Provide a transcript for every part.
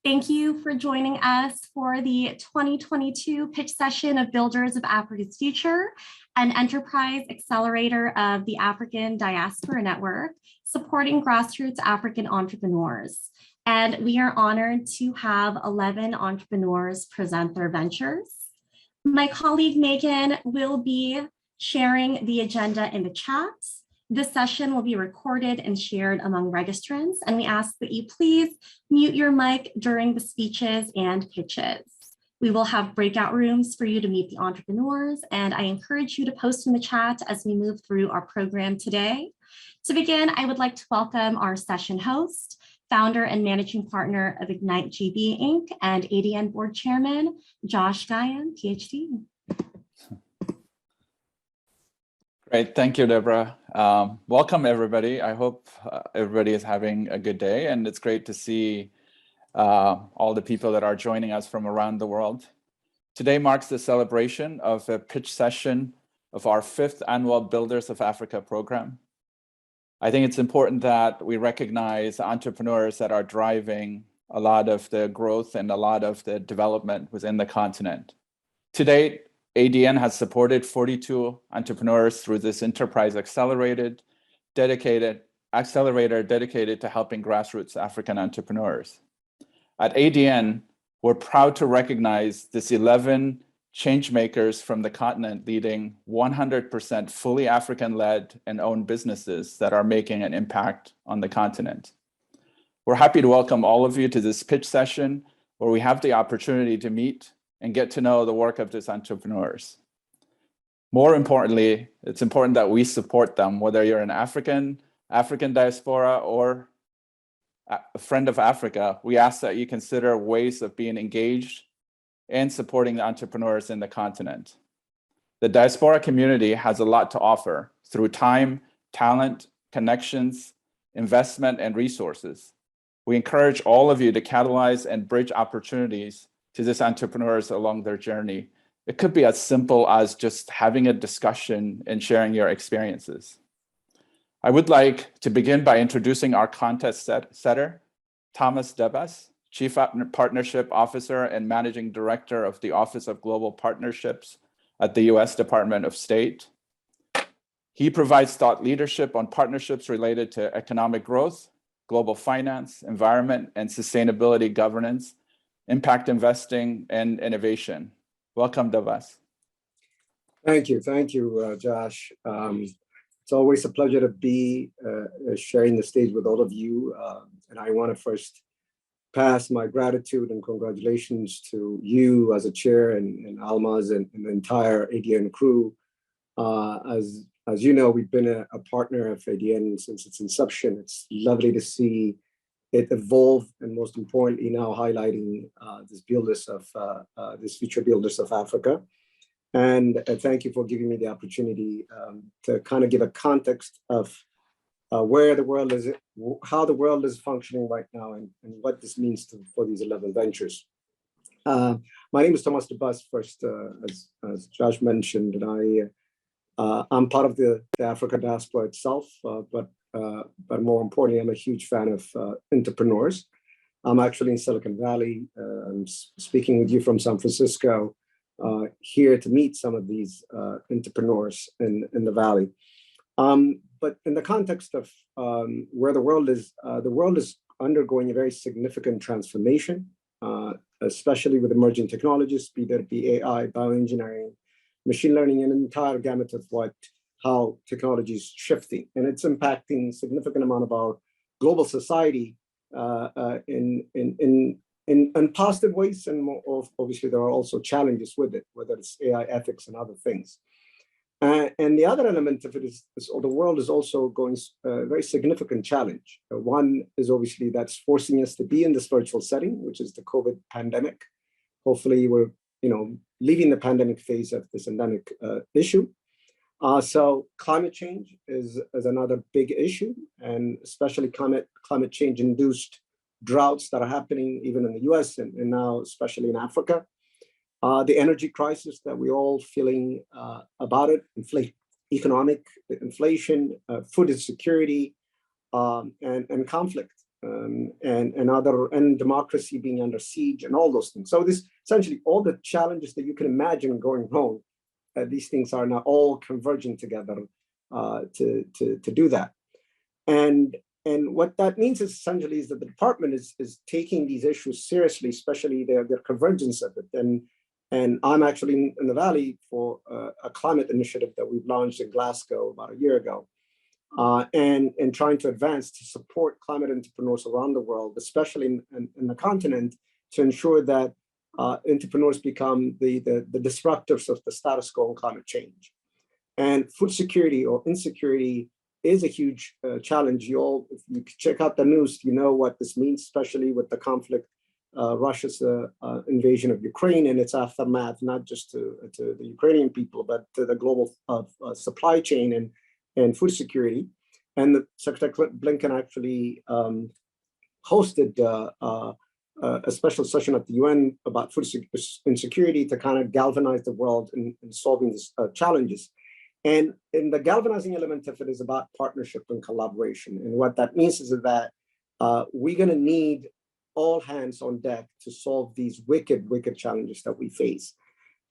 Thank you for joining us for the 2022 pitch session of Builders of Africa's Future, an enterprise accelerator of the African Diaspora Network, supporting grassroots African entrepreneurs. And we are honored to have 11 entrepreneurs present their ventures. My colleague Megan will be sharing the agenda in the chat. This session will be recorded and shared among registrants, and we ask that you please mute your mic during the speeches and pitches. We will have breakout rooms for you to meet the entrepreneurs, and I encourage you to post in the chat as we move through our program today. To begin, I would like to welcome our session host, founder and managing partner of Ignite GB Inc. and ADN board chairman, Josh Guyon, PhD. Great, thank you, Deborah. Welcome, everybody. I hope everybody is having a good day, and it's great to see all the people that are joining us from around the world. Today marks the celebration of a pitch session of our 5th annual Builders of Africa program. I think it's important that we recognize entrepreneurs that are driving a lot of the growth and a lot of the development within the continent. To date, ADN has supported 42 entrepreneurs through this enterprise accelerator dedicated to helping grassroots African entrepreneurs. At ADN, we're proud to recognize this 11 change makers from the continent leading 100% fully African-led and owned businesses that are making an impact on the continent. We're happy to welcome all of you to this pitch session where we have the opportunity to meet and get to know the work of these entrepreneurs. More importantly, it's important that we support them, whether you're an African diaspora, or a friend of Africa. We ask that you consider ways of being engaged and supporting the entrepreneurs in the continent. The diaspora community has a lot to offer through time, talent, connections, investment, and resources. We encourage all of you to catalyze and bridge opportunities to these entrepreneurs along their journey. It could be as simple as just having a discussion and sharing your experiences. I would like to begin by introducing our contest setter, Thomas Debas, Chief Partnership Officer and Managing Director of the Office of Global Partnerships at the US Department of State. He provides thought leadership on partnerships related to economic growth, global finance, environment, and sustainability governance, impact investing, and innovation. Welcome, Debas. Thank you, Josh. It's always a pleasure to be sharing the stage with all of you. And I want to first pass my gratitude and congratulations to you as a chair and Almaz and the entire ADN crew. As you know, we've been a partner of ADN since its inception. It's lovely to see it evolve, and most importantly, now highlighting this future Builders of Africa. And thank you for giving me the opportunity to kind of give a context of where the world is, how the world is functioning right now, and what this means for these 11 ventures. My name is Thomas Debas, first, as Josh mentioned, and I'm part of the Africa diaspora itself, but more importantly, I'm a huge fan of entrepreneurs. I'm actually in Silicon Valley. I'm speaking with you from San Francisco, here to meet some of these entrepreneurs in the Valley. But in the context of where the world is undergoing a very significant transformation, especially with emerging technologies, be that be AI, bioengineering, machine learning, and an entire gamut of how technology is shifting, and it's impacting a significant amount of our global society in positive ways, and obviously there are also challenges with it, whether it's AI ethics and other things. And the other element of it is the world is also going a very significant challenge. One is obviously that's forcing us to be in this virtual setting, which is the COVID pandemic. Hopefully we're leaving the pandemic phase of this endemic issue. So climate change is another big issue, and especially climate change induced droughts that are happening even in the US and now especially in Africa. The energy crisis that we're all feeling about it, economic inflation, food insecurity, and conflict and democracy being under siege and all those things. So this essentially all the challenges that you can imagine going wrong, these things are now all converging together to do that. And what that means is essentially is that the department is taking these issues seriously, especially their convergence of it. And I'm actually in the Valley for a climate initiative that we've launched in Glasgow about a year ago, and trying to advance to support climate entrepreneurs around the world, especially in the continent, to ensure that entrepreneurs become the disruptors of the status quo on climate change. And food security or insecurity is a huge challenge. If you check out the news, you know what this means, especially with the conflict, Russia's invasion of Ukraine and its aftermath, not just to the Ukrainian people, but to the global supply chain and food security. And the Secretary Blinken actually hosted a special session at the UN about food insecurity to kind of galvanize the world in solving these challenges. And the galvanizing element of it is about partnership and collaboration. And what that means is that we're going to need all hands on deck to solve these wicked challenges that we face.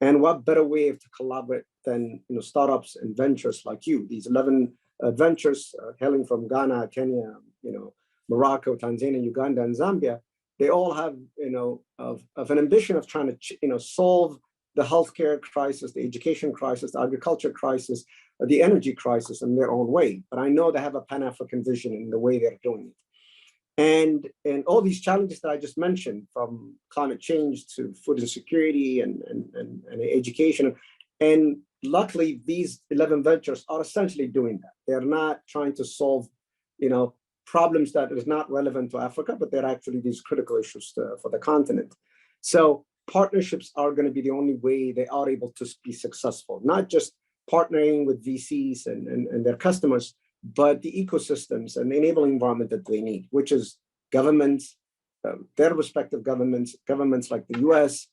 And what better way to collaborate than startups and ventures like you? These 11 ventures hailing from Ghana, Kenya, Morocco, Tanzania, Uganda, and Zambia. They all have of an ambition of trying to solve the healthcare crisis, the education crisis, the agriculture crisis, the energy crisis in their own way. But I know they have a Pan-African vision in the way they're doing it. And all these challenges that I just mentioned, from climate change to food insecurity and education, and luckily these 11 ventures are essentially doing that. They're not trying to solve, problems that is not relevant to Africa, but they're actually these critical issues for the continent. So partnerships are going to be the only way they are able to be successful, not just partnering with VCs and their customers, but the ecosystems and the enabling environment that they need, which is governments, their respective governments like the US,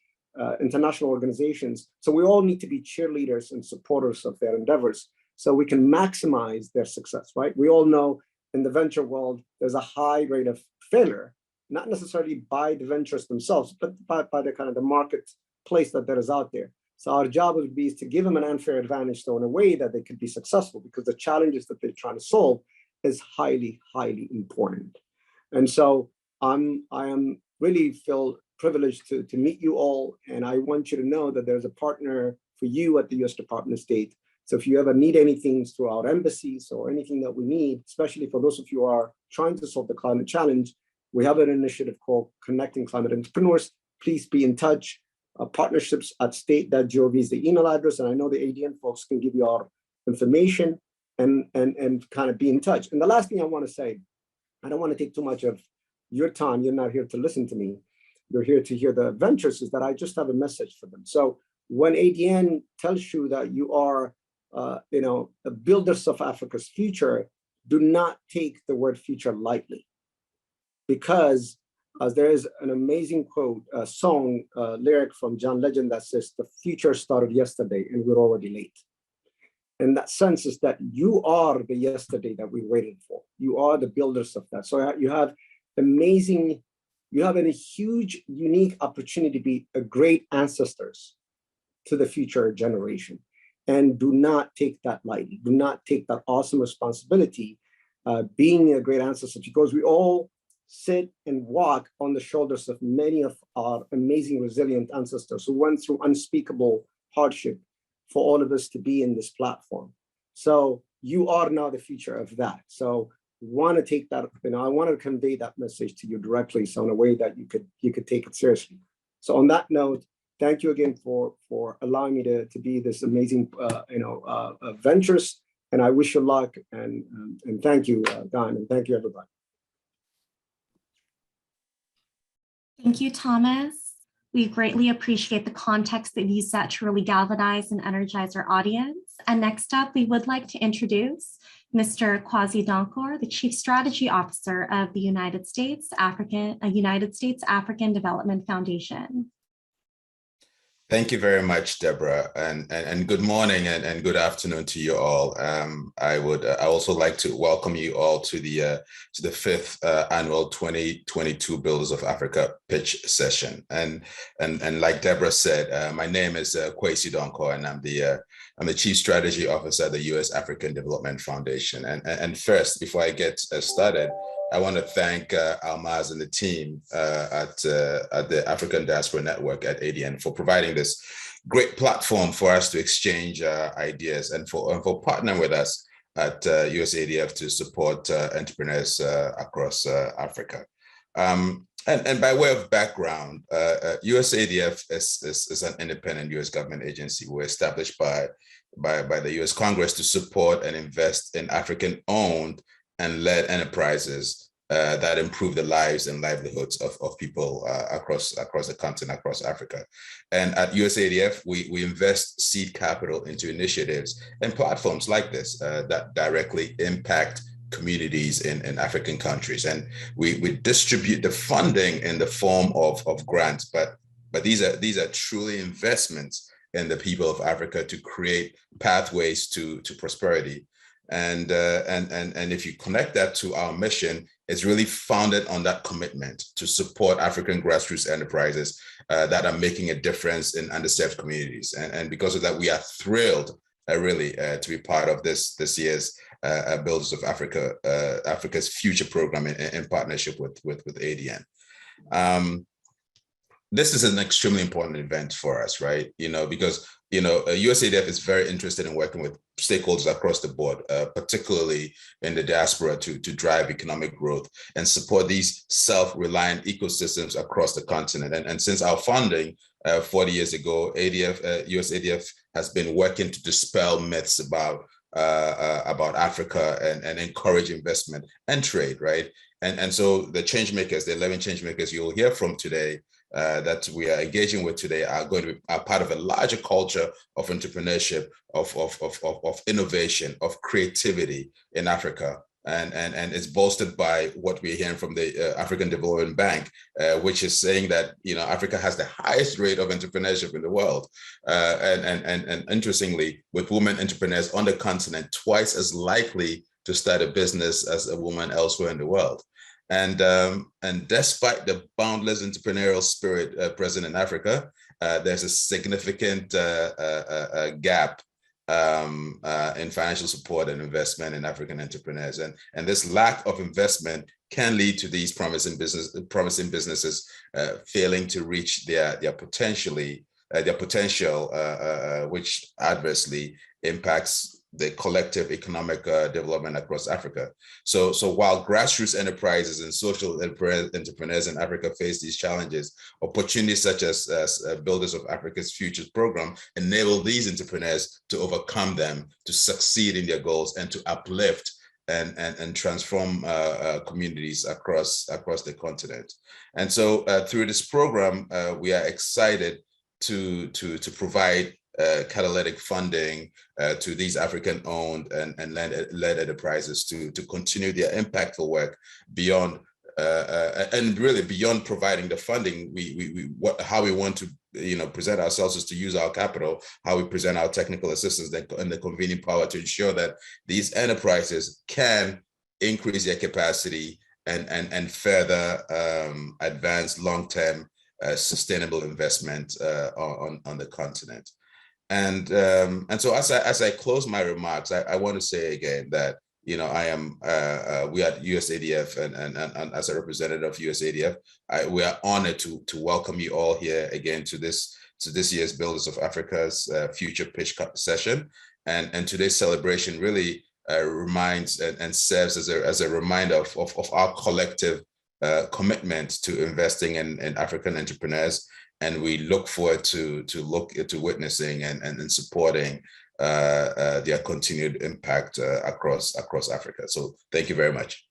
international organizations. So we all need to be cheerleaders and supporters of their endeavors so we can maximize their success, right? We all know in the venture world, there's a high rate of failure, not necessarily by the ventures themselves, but by the kind of the marketplace that there is out there. So our job would be to give them an unfair advantage, so in a way that they could be successful, because the challenges that they're trying to solve is highly, highly important. And so I am really feel privileged to meet you all. And I want you to know that there's a partner for you at the US Department of State. So if you ever need anything through our embassies or anything that we need, especially for those of you who are trying to solve the climate challenge, we have an initiative called Connecting Climate Entrepreneurs. Please be in touch. Partnerships at state.gov is the email address. And I know the ADN folks can give you our information and kind of be in touch. And the last thing I want to say, I don't want to take too much of your time. You're not here to listen to me. You're here to hear the ventures, is that I just have a message for them. So when ADN tells you that you are, the builders of Africa's future, do not take the word future lightly, because there is an amazing quote, a song, lyric from John Legend that says, "The future started yesterday and we're already late." And that sense is that you are the yesterday that we waited for. You are the builders of that. So you have a huge, unique opportunity to be a great ancestors to the future generation. And do not take that lightly. Do not take that awesome responsibility, being a great ancestor, because we all sit and walk on the shoulders of many of our amazing, resilient ancestors who went through unspeakable hardship for all of us to be in this platform. So you are now the future of that. So want to take that, I want to convey that message to you directly, so in a way that you could take it seriously. So on that note, thank you again for allowing me to be this amazing, ventures. And I wish you luck, and thank you, Don, and thank you, everybody. Thank you, Thomas. We greatly appreciate the context that you set to really galvanize and energize our audience. And next up, we would like to introduce Mr. Kwasi Dankor, the Chief Strategy Officer of the United States African Development Foundation. Thank you very much, Deborah, and good morning and good afternoon to you all. I also like to welcome you all to the fifth annual 2022 Builders of Africa pitch session. And like Deborah said, my name is Kwesi Donko, and I'm the Chief Strategy Officer at the U.S. African Development Foundation. And first, before I get started, I want to thank Almaz and the team at the African Diaspora Network at ADN for providing this great platform for us to exchange ideas and for partnering with us at USADF to support entrepreneurs across Africa. And by way of background, USADF is an independent U.S. government agency. We're established by the U.S. Congress to support and invest in African-owned and led enterprises that improve the lives and livelihoods of people across the continent, across Africa. And at USADF, we invest seed capital into initiatives and platforms like this that directly impact communities in African countries. And we distribute the funding in the form of grants, but these are truly investments in the people of Africa to create pathways to prosperity. And if you connect that to our mission, it's really founded on that commitment to support African grassroots enterprises that are making a difference in underserved communities. And because of that, we are thrilled really to be part of this year's Builders of Africa, Africa's Future program in partnership with ADN. This is an extremely important event for us, right? Because USADF is very interested in working with stakeholders across the board, particularly in the diaspora, to drive economic growth and support these self-reliant ecosystems across the continent. And since our founding 40 years ago, USADF has been working to dispel myths about Africa and encourage investment and trade, right? And so the change makers, the 11 change makers you'll hear from today, that we are engaging with today are going to be part of a larger culture of entrepreneurship, of innovation, of creativity in Africa. And it's bolstered by what we're hearing from the African Development Bank, which is saying that Africa has the highest rate of entrepreneurship in the world. And interestingly, with women entrepreneurs on the continent, twice as likely to start a business as a woman elsewhere in the world. And despite the boundless entrepreneurial spirit present in Africa, there's a significant gap in financial support and investment in African entrepreneurs. And this lack of investment can lead to these promising businesses failing to reach their potential, which adversely impacts the collective economic development across Africa. So while grassroots enterprises and social entrepreneurs in Africa face these challenges, opportunities such as Builders of Africa's Futures program enable these entrepreneurs to overcome them, to succeed in their goals, and to uplift and transform communities across the continent. And so through this program, we are excited to provide catalytic funding to these African-owned and led enterprises to continue their impactful work beyond and really beyond providing the funding. How we want to present ourselves is to use our capital, how we present our technical assistance and the convening power to ensure that these enterprises can increase their capacity and further advance long-term sustainable investment on the continent. And so as I close my remarks, I want to say again that I am we at USADF and as a representative of USADF, we are honored to welcome you all here again to this year's Builders of Africa's Future Pitch session. And today's celebration really reminds and serves as a reminder of our collective commitment to investing in African entrepreneurs. And we look forward to witnessing and supporting their continued impact across Africa. So thank you very much.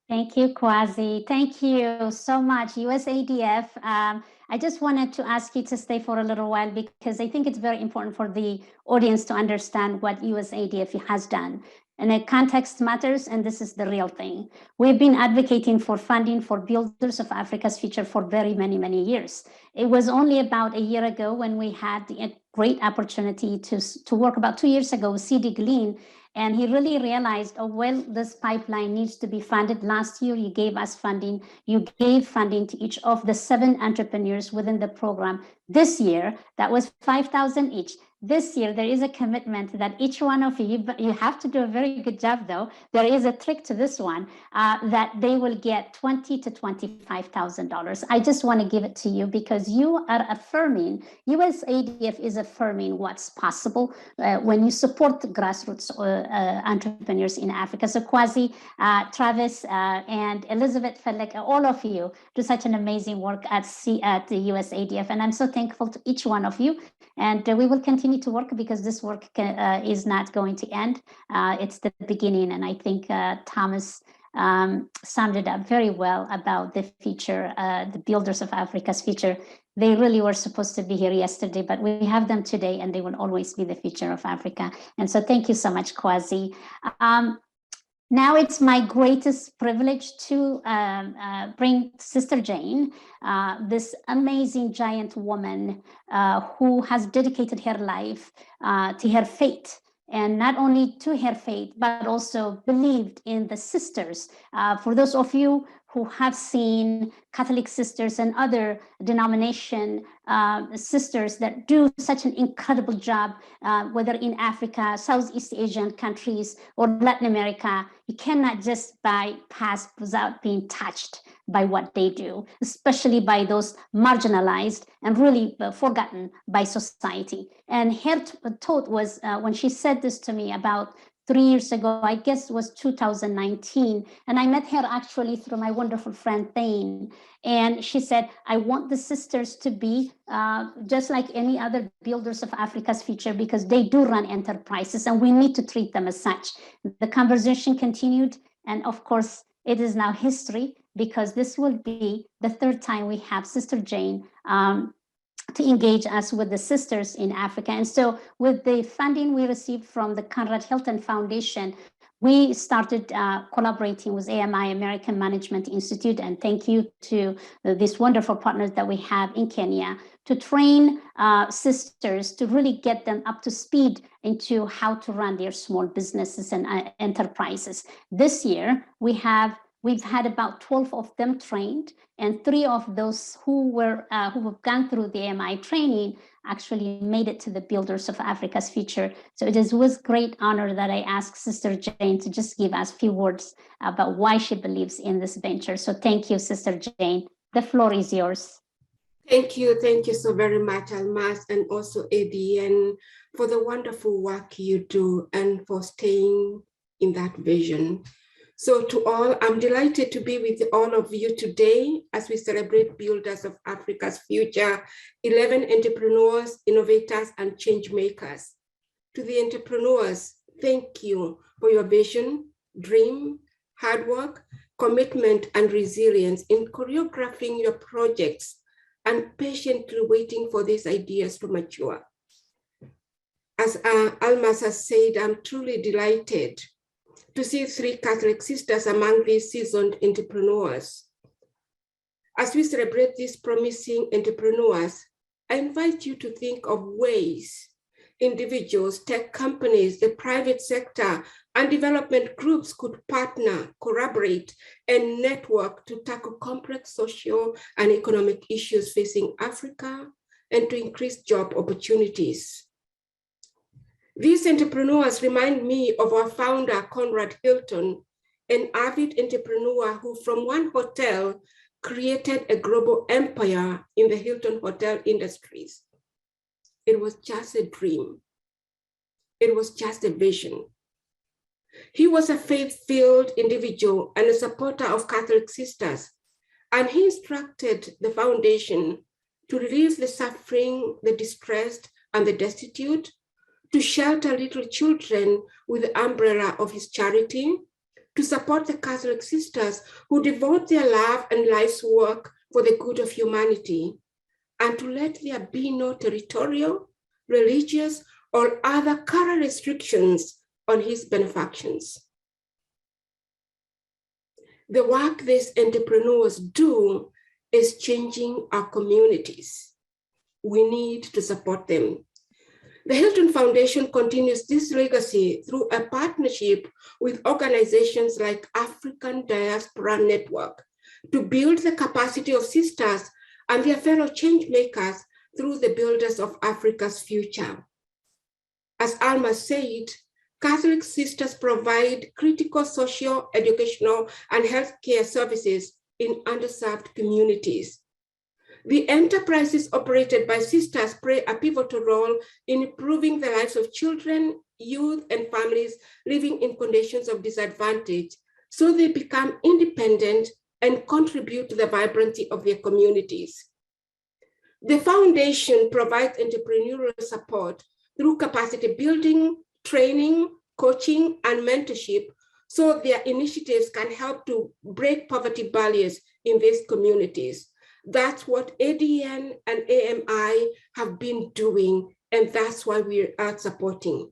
Thank you, Kwasi. Thank you so much, USADF. I just wanted to ask you to stay for a little while because I think it's very important for the audience to understand what USADF has done. And the context matters, and this is the real thing. We've been advocating for funding for Builders of Africa's Future for very many years. It was only about a year ago when we had the great opportunity to work about 2 years ago with CD Glean, and he really realized, oh, well, this pipeline needs to be funded. Last year, you gave us funding. You gave funding to each of the 7 entrepreneurs within the program. This year, that was $5,000 each. This year, there is a commitment that each one of you, but you have to do a very good job though. There is a trick to this one, that they will get $20,000 to $25,000. I just want to give it to you because you are affirming, USADF is affirming what's possible when you support grassroots entrepreneurs in Africa. So Kwazi, Travis, and Elizabeth Felek, all of you do such an amazing work at the USADF. And I'm so thankful to each one of you. And we will continue to work because this work is not going to end. It's the beginning. And I think Thomas summed it up very well about the future, the Builders of Africa's Future. They really were supposed to be here yesterday, but we have them today and they will always be the future of Africa. And so thank you so much, Kwazi. Now it's my greatest privilege to bring Sister Jane, this amazing giant woman who has dedicated her life to her faith, and not only to her faith, but also believed in the sisters. For those of you who have seen Catholic sisters and other denomination sisters that do such an incredible job, whether in Africa, Southeast Asian countries, or Latin America, you cannot just bypass without being touched by what they do, especially by those marginalized and really forgotten by society. And her thought was, when she said this to me about 3 years ago, I guess it was 2019. And I met her actually through my wonderful friend Thane. And she said, I want the sisters to be just like any other Builders of Africa's Future because they do run enterprises and we need to treat them as such. The conversation continued. And of course, it is now history because this will be the 3rd time we have Sister Jane to engage us with the sisters in Africa. And so with the funding we received from the Conrad Hilton Foundation, we started collaborating with AMI, American Management Institute, and thank you to these wonderful partners that we have in Kenya to train sisters to really get them up to speed into how to run their small businesses and enterprises. This year, we've had about 12 of them trained, and 3 of those who have gone through the AMI training actually made it to the Builders of Africa's Future. So it is with great honor that I ask Sister Jane to just give us a few words about why she believes in this venture. So thank you, Sister Jane. The floor is yours. Thank you so very much, Almas, and also ADN for the wonderful work you do and for staying in that vision. So to all, I'm delighted to be with all of you today as we celebrate Builders of Africa's Future, 11 entrepreneurs, innovators, and change makers. To the entrepreneurs, thank you for your vision, dream, hard work, commitment, and resilience in choreographing your projects and patiently waiting for these ideas to mature. As Almas has said, I'm truly delighted to see 3 Catholic sisters among these seasoned entrepreneurs. As we celebrate these promising entrepreneurs, I invite you to think of ways individuals, tech companies, the private sector, and development groups could partner, collaborate, and network to tackle complex social and economic issues facing Africa and to increase job opportunities. These entrepreneurs remind me of our founder, Conrad Hilton, an avid entrepreneur who from one hotel created a global empire in the Hilton hotel industries. It was just a dream. It was just a vision. He was a faith-filled individual and a supporter of Catholic sisters, and he instructed the foundation to relieve the suffering, the distressed, and the destitute, to shelter little children with the umbrella of his charity, to support the Catholic sisters who devote their love and life's work for the good of humanity, and to let there be no territorial, religious, or other current restrictions on his benefactions. The work these entrepreneurs do is changing our communities. We need to support them. The Hilton Foundation continues this legacy through a partnership with organizations like African Diaspora Network to build the capacity of sisters and their fellow change makers through the Builders of Africa's Future. As Alma said, Catholic sisters provide critical social, educational, and healthcare services in underserved communities. The enterprises operated by sisters play a pivotal role in improving the lives of children, youth, and families living in conditions of disadvantage, so they become independent and contribute to the vibrancy of their communities. The foundation provides entrepreneurial support through capacity building, training, coaching, and mentorship, so their initiatives can help to break poverty barriers in these communities. That's what ADN and AMI have been doing, and that's why we are supporting.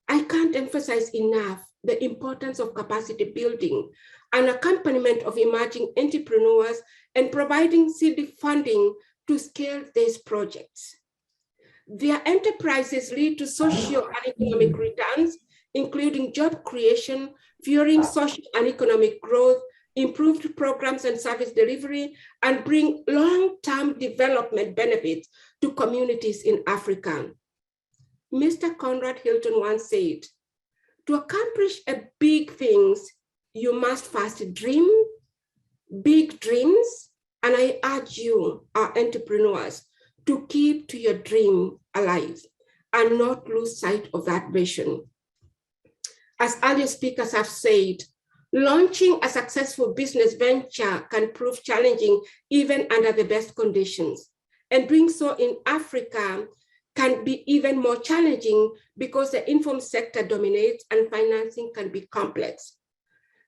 I can't emphasize enough the importance of capacity building and accompaniment of emerging entrepreneurs and providing seed funding to scale these projects. Their enterprises lead to social and economic returns, including job creation, fueling social and economic growth, improved programs and service delivery, and bring long-term development benefits to communities in Africa. Mr. Conrad Hilton once said, to accomplish big things, you must first dream big dreams, and I urge you, our entrepreneurs, to keep to your dream alive and not lose sight of that vision. As earlier speakers have said, launching a successful business venture can prove challenging even under the best conditions. And doing so in Africa can be even more challenging because the informal sector dominates and financing can be complex.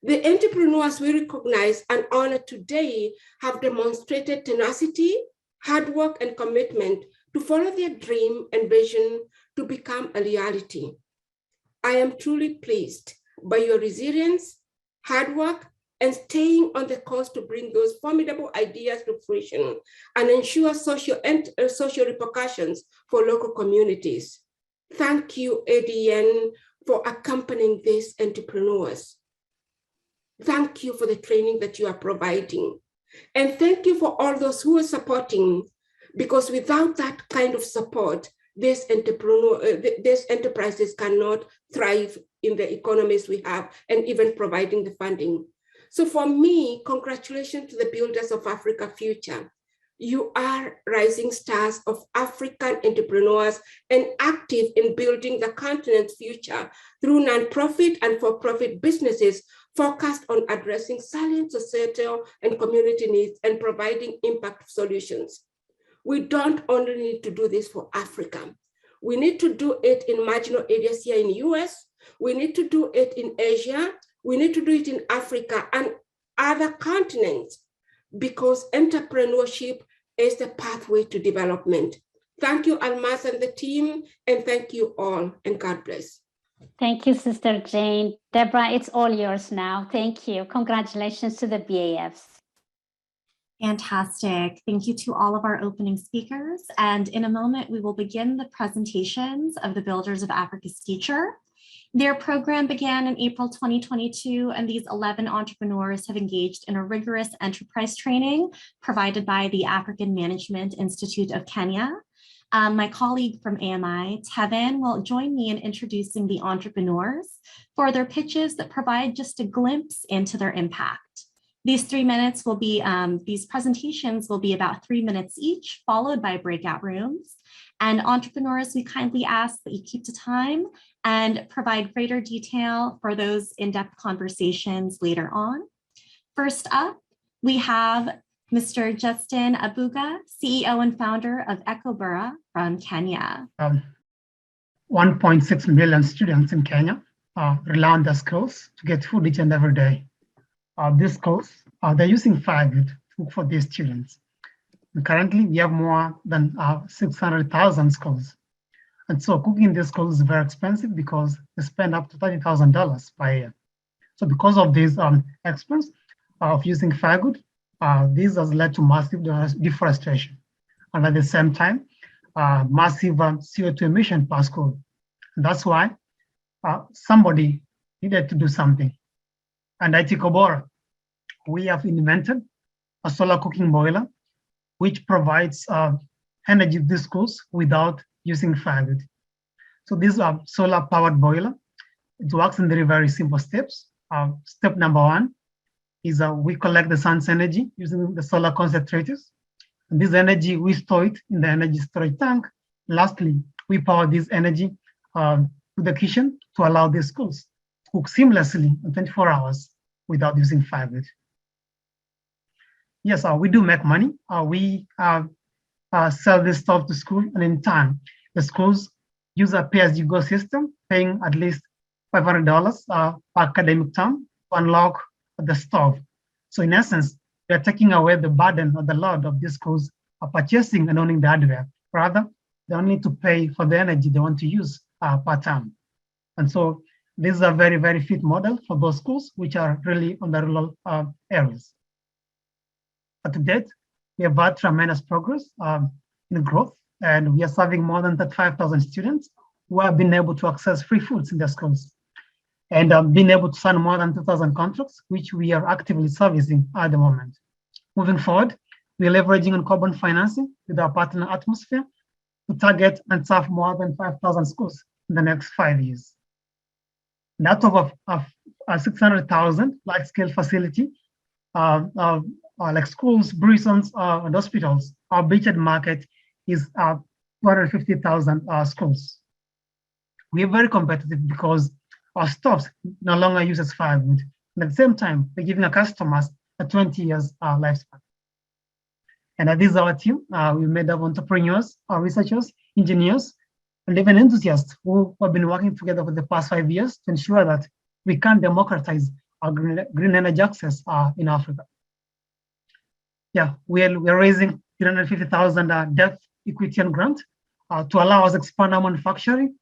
The entrepreneurs we recognize and honor today have demonstrated tenacity, hard work, and commitment to follow their dream and vision to become a reality. I am truly pleased by your resilience, hard work, and staying on the course to bring those formidable ideas to fruition and ensure social repercussions for local communities. Thank you, ADN, for accompanying these entrepreneurs. Thank you for the training that you are providing. And thank you for all those who are supporting, because without that kind of support, these enterprises cannot thrive in the economies we have and even providing the funding. So for me, congratulations to the Builders of Africa Future. You are rising stars of African entrepreneurs and active in building the continent's future through nonprofit and for-profit businesses focused on addressing salient societal and community needs and providing impact solutions. We don't only need to do this for Africa. We need to do it in marginal areas here in the US. We need to do it in Asia. We need to do it in Africa and other continents, because entrepreneurship is the pathway to development. Thank you, Almas and the team, and thank you all, and God bless. Thank you, Sister Jane. Deborah, it's all yours now. Thank you. Congratulations to the BAFs. Fantastic. Thank you to all of our opening speakers. And in a moment, we will begin the presentations of the Builders of Africa's Future. Their program began in April 2022, and these 11 entrepreneurs have engaged in a rigorous enterprise training provided by the African Management Institute of Kenya. My colleague from AMI, Tevin, will join me in introducing the entrepreneurs for their pitches that provide just a glimpse into their impact. These 3 minutes will be, these presentations will be about 3 minutes each, followed by breakout rooms. And entrepreneurs, we kindly ask that you keep to time and provide greater detail for those in-depth conversations later on. First up, we have Mr. Justin Abuga, CEO and founder of Ecobura from Kenya. 1.6 million students in Kenya rely on the schools to get food each and every day. These schools, they're using Firebird for these students. And currently, we have more than 600,000 schools. And so cooking in these schools is very expensive because they spend up to $30,000 per year. So because of this expense of using firewood, this has led to massive deforestation. And at the same time, massive CO2 emission per school. And that's why somebody needed to do something. And at Kobora, we have invented a solar cooking boiler, which provides energy to the schools without using firewood. So this is a solar powered boiler. It works in very simple steps. Step number one is we collect the sun's energy using the solar concentrators. And this energy, we store it in the energy storage tank. Lastly, we power this energy to the kitchen to allow the schools to cook seamlessly in 24 hours without using firewood. Yes, we do make money. We sell this stuff to school, and in time, the schools use a pay-as-you-go system, paying at least $500 per academic term to unlock the stove. So in essence, we are taking away the burden or the load of these schools of purchasing and owning the hardware. Rather, they only need to pay for the energy they want to use per term. And so this is a very fit model for those schools which are really on the rural areas. But to date, we have had tremendous progress in growth, and we are serving more than 35,000 students who have been able to access free foods in their schools, and been able to sign more than 2,000 contracts, which we are actively servicing at the moment. Moving forward, we are leveraging on carbon financing with our partner Atmosphere to target and serve more than 5,000 schools in the next 5 years. And out of a 600,000 large-scale facility, like schools, prisons, and hospitals, our beachhead market is 250,000 schools. We are very competitive because our stoves no longer uses firewood. And at the same time, we're giving our customers a 20 years lifespan. And this is our team. We made up entrepreneurs, researchers, engineers, and even enthusiasts who have been working together for the past 5 years to ensure that we can democratize our green energy access in Africa. Yeah, we're raising 350,000 debt equity and grant to allow us to expand our manufacturing.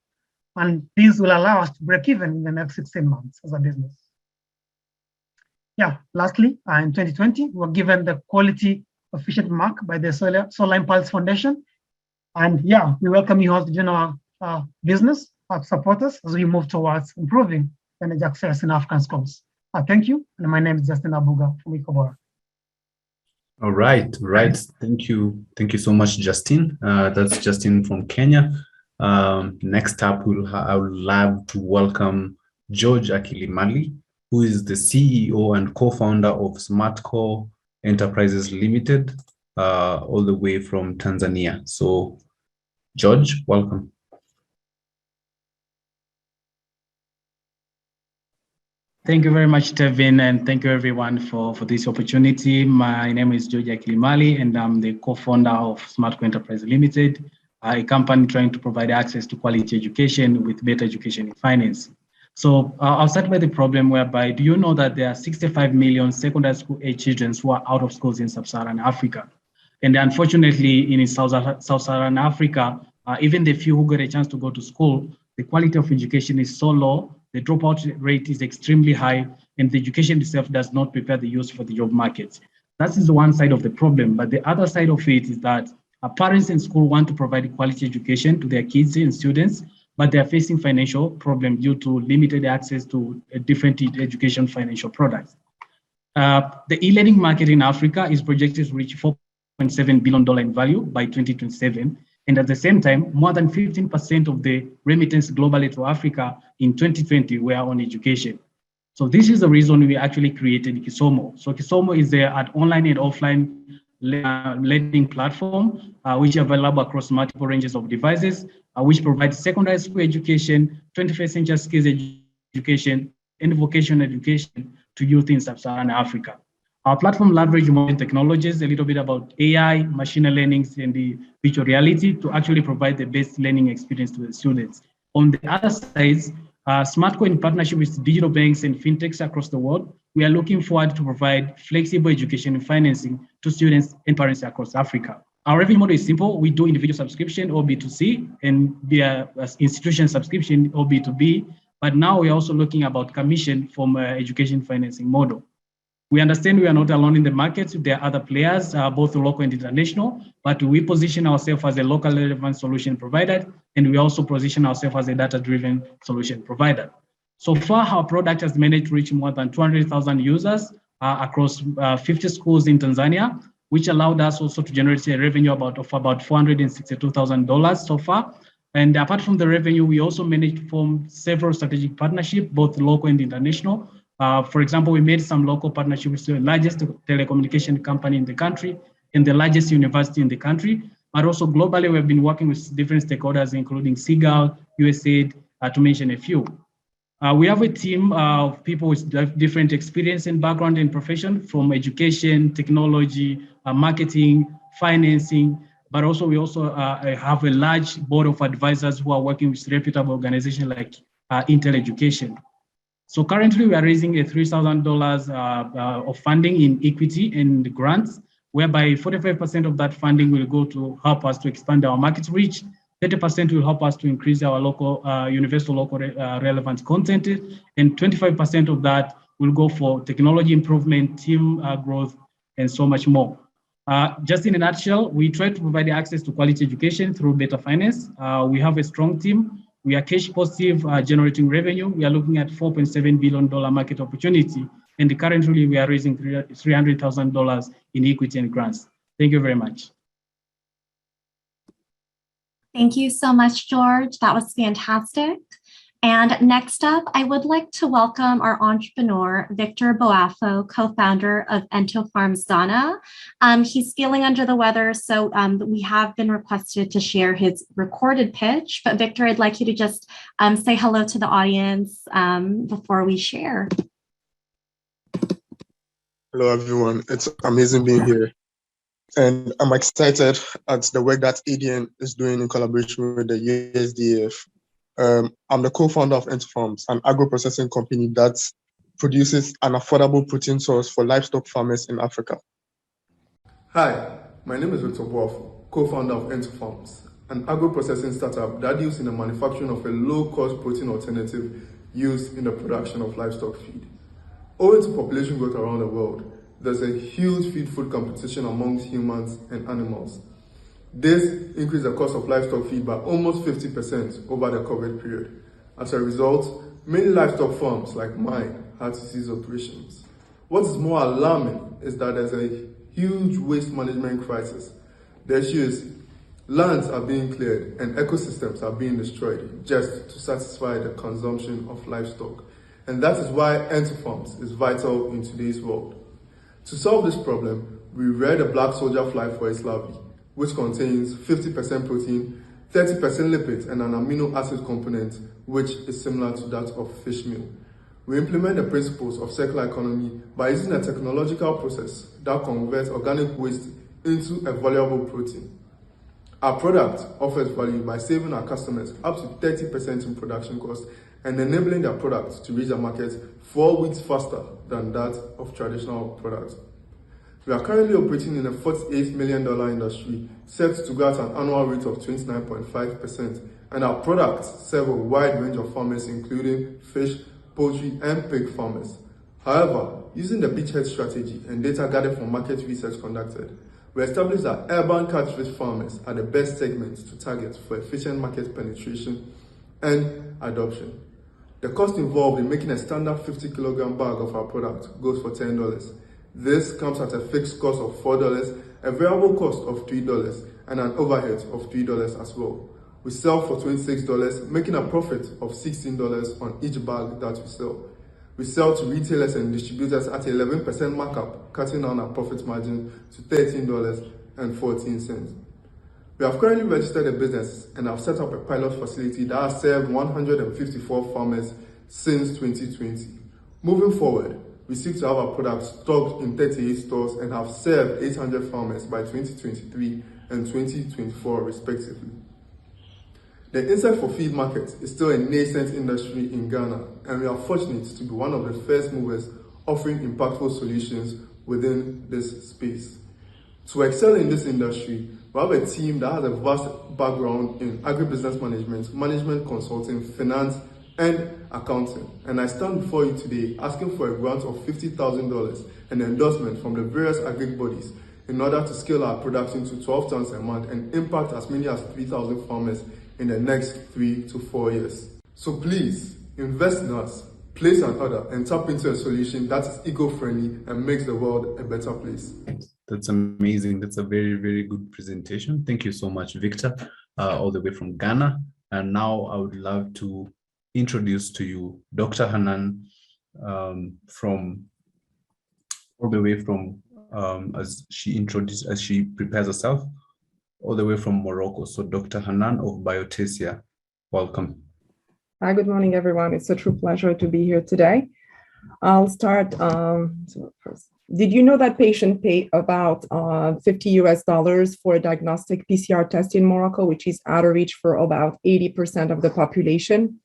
And this will allow us to break even in the next 16 months as a business. Yeah, lastly, in 2020, we were given the quality efficient mark by the Solar Impulse Foundation. And yeah, we welcome you all to join our business, support us as we move towards improving energy access in African schools. Thank you. And my name is Justin Abuga from Ikobora. All right. Thank you so much, Justin. That's Justin from Kenya. Next up, I would love to welcome George Akilimali, who is the CEO and co-founder of SmartCore Enterprises Limited, all the way from Tanzania. So, George, welcome. Thank you very much, Tevin, and thank you everyone for this opportunity. My name is George Akilimali, and I'm the co-founder of SmartCore Enterprise Limited, a company trying to provide access to quality education with better education in finance. So I'll start by the problem whereby, do you know that there are 65 million secondary school age children who are out of schools in Sub-Saharan Africa? And unfortunately, in Sub-Saharan Africa, even the few who got a chance to go to school, the quality of education is so low, the dropout rate is extremely high, and the education itself does not prepare the youth for the job market. That is one side of the problem. But the other side of it is that parents in school want to provide quality education to their kids and students, but they're facing financial problems due to limited access to different education financial products. The e-learning market in Africa is projected to reach $4.7 billion in value by 2027. And at the same time, more than 15% of the remittance globally to Africa in 2020 were on education. So this is the reason we actually created Kisomo. So Kisomo is an online and offline learning platform, which is available across multiple ranges of devices, which provides secondary school education, 21st century skills education, and vocational education to youth in Sub-Saharan Africa. Our platform leverages modern technologies, a little bit about AI, machine learning, and the virtual reality to actually provide the best learning experience to the students. On the other side, SmartCore, in partnership with digital banks and fintechs across the world, we are looking forward to provide flexible education and financing to students and parents across Africa. Our revenue model is simple. We do individual subscription or B2C and via institution subscription or B2B. But now we're also looking about commission from education financing model. We understand we are not alone in the market. There are other players, both local and international, but we position ourselves as a local relevant solution provider, and we also position ourselves as a data-driven solution provider. So far, our product has managed to reach more than 200,000 users across 50 schools in Tanzania, which allowed us also to generate a revenue of about $462,000 so far. And apart from the revenue, we also managed to form several strategic partnerships, both local and international. For example, we made some local partnerships with the largest telecommunication company in the country and the largest university in the country. But also globally, we've been working with different stakeholders, including Seagull, USAID, to mention a few. We have a team of people with different experience and background and profession, from education, technology, marketing, financing, but also we also have a large board of advisors who are working with reputable organizations like Intel Education. So currently we are raising a $3,000 of funding in equity and grants, whereby 45% of that funding will go to help us to expand our market reach. 30% will help us to increase our local, universal local relevant content, and 25% of that will go for technology improvement, team growth, and so much more. Just in a nutshell, we try to provide access to quality education through Better Finance. We have a strong team. We are cash positive, generating revenue. We are looking at $4.7 billion market opportunity. And currently we are raising $300,000 in equity and grants. Thank you very much. Thank you so much, George. That was fantastic. And next up, I would like to welcome our entrepreneur, Victor Boafo, co-founder of Ento Farms Ghana. He's feeling under the weather, so we have been requested to share his recorded pitch. But Victor, I'd like you to just say hello to the audience before we share. Hello, everyone. It's amazing being here. And I'm excited at the work that ADN is doing in collaboration with the USDF. I'm the co-founder of Ento Farms, an agro-processing company that produces an affordable protein source for livestock farmers in Africa. Hi, my name is Victor Boafo, co-founder of Ento Farms, an agro-processing startup that deals in the manufacturing of a low-cost protein alternative used in the production of livestock feed. Owing to population growth around the world, there's a huge feed food competition amongst humans and animals. This increased the cost of livestock feed by almost 50% over the COVID period. As a result, many livestock farms like mine had to cease operations. What is more alarming is that there's a huge waste management crisis. The issue is lands are being cleared and ecosystems are being destroyed just to satisfy the consumption of livestock. And that is why Ento Farms is vital in today's world. To solve this problem, we reared a black soldier fly for its larvae, which contains 50% protein, 30% lipids, and an amino acid component, which is similar to that of fish meal. We implement the principles of circular economy by using a technological process that converts organic waste into a valuable protein. Our product offers value by saving our customers up to 30% in production costs and enabling their products to reach the market 4 weeks faster than that of traditional products. We are currently operating in a $48 million industry set to grow at an annual rate of 29.5%, and our products serve a wide range of farmers, including fish, poultry, and pig farmers. However, using the beachhead strategy and data gathered from market research conducted, we established that urban catfish farmers are the best segments to target for efficient market penetration and adoption. The cost involved in making a standard 50-kilogram bag of our product goes for $10. This comes at a fixed cost of $4, a variable cost of $3, and an overhead of $3 as well. We sell for $26, making a profit of $16 on each bag that we sell. We sell to retailers and distributors at 11% markup, cutting down our profit margin to $13.14. We have currently registered a business and have set up a pilot facility that has served 154 farmers since 2020. Moving forward, we seek to have our products stocked in 38 stores and have served 800 farmers by 2023 and 2024 respectively. The insect for feed market is still a nascent industry in Ghana, and we are fortunate to be one of the first movers offering impactful solutions within this space. To excel in this industry, we have a team that has a vast background in agribusiness management, management consulting, finance, and accounting. And I stand before you today asking for a grant of $50,000 and endorsement from the various agri bodies in order to scale our production to 12 tons a month and impact as many as 3,000 farmers in the next 3 to 4 years. So please invest in us, place an order, and tap into a solution that is eco-friendly and makes the world a better place. That's amazing. That's a very, very good presentation. Thank you so much, Victor, all the way from Ghana. And now I would love to introduce to you Dr. Hanan from all the way from, as she prepares herself, all the way from Morocco. So Dr. Hanan of Biotesia, welcome. Hi, good morning, everyone. It's a true pleasure to be here today. I'll start. First, did you know that patients pay about $50 for a diagnostic PCR test in Morocco, which is out of reach for about 80% of the population?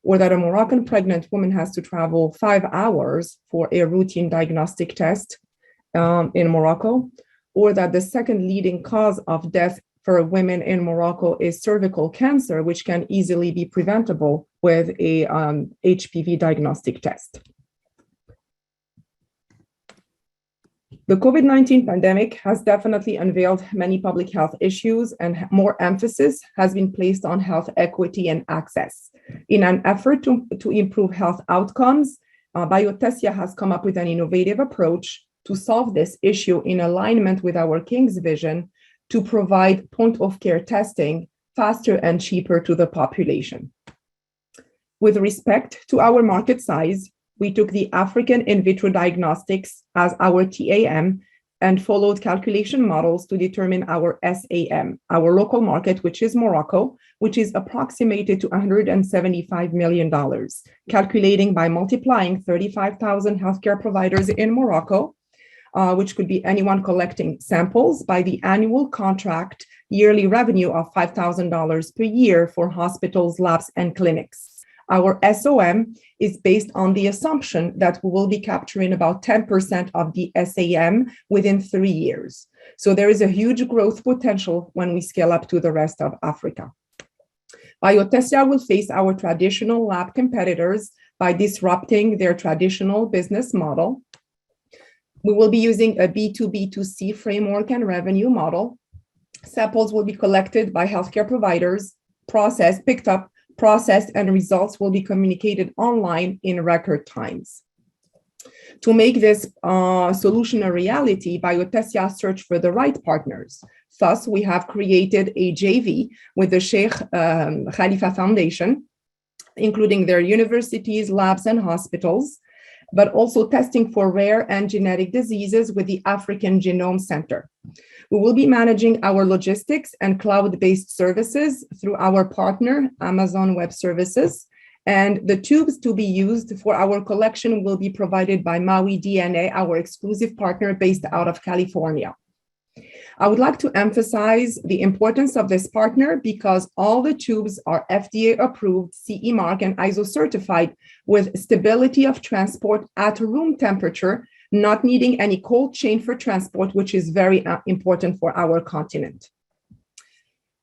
Or that a Moroccan pregnant woman has to travel 5 hours for a routine diagnostic test in Morocco? Or that the second leading cause of death for women in Morocco is cervical cancer, which can easily be preventable with a HPV diagnostic test. The COVID-19 pandemic has definitely unveiled many public health issues, and more emphasis has been placed on health equity and access. In an effort to improve health outcomes, Biotesia has come up with an innovative approach to solve this issue in alignment with our King's vision to provide point-of-care testing faster and cheaper to the population. With respect to our market size, we took the African in vitro diagnostics as our TAM and followed calculation models to determine our SAM, our local market, which is Morocco, which is approximated to $175 million, calculating by multiplying 35,000 healthcare providers in Morocco, which could be anyone collecting samples, by the annual contract yearly revenue of $5,000 per year for hospitals, labs, and clinics. Our SOM is based on the assumption that we will be capturing about 10% of the SAM within 3 years. So there is a huge growth potential when we scale up to the rest of Africa. Biotesia will face our traditional lab competitors by disrupting their traditional business model. We will be using a B2B2C framework and revenue model. Samples will be collected by healthcare providers, picked up, processed, and results will be communicated online in record times. To make this solution a reality, Biotesia searched for the right partners. Thus, we have created a JV with the Sheikh Khalifa Foundation, including their universities, labs, and hospitals, but also testing for rare and genetic diseases with the African Genome Center. We will be managing our logistics and cloud-based services through our partner, Amazon Web Services, and the tubes to be used for our collection will be provided by Maui DNA, our exclusive partner based out of California. I would like to emphasize the importance of this partner because all the tubes are FDA approved, CE mark, and ISO certified with stability of transport at room temperature, not needing any cold chain for transport, which is very important for our continent.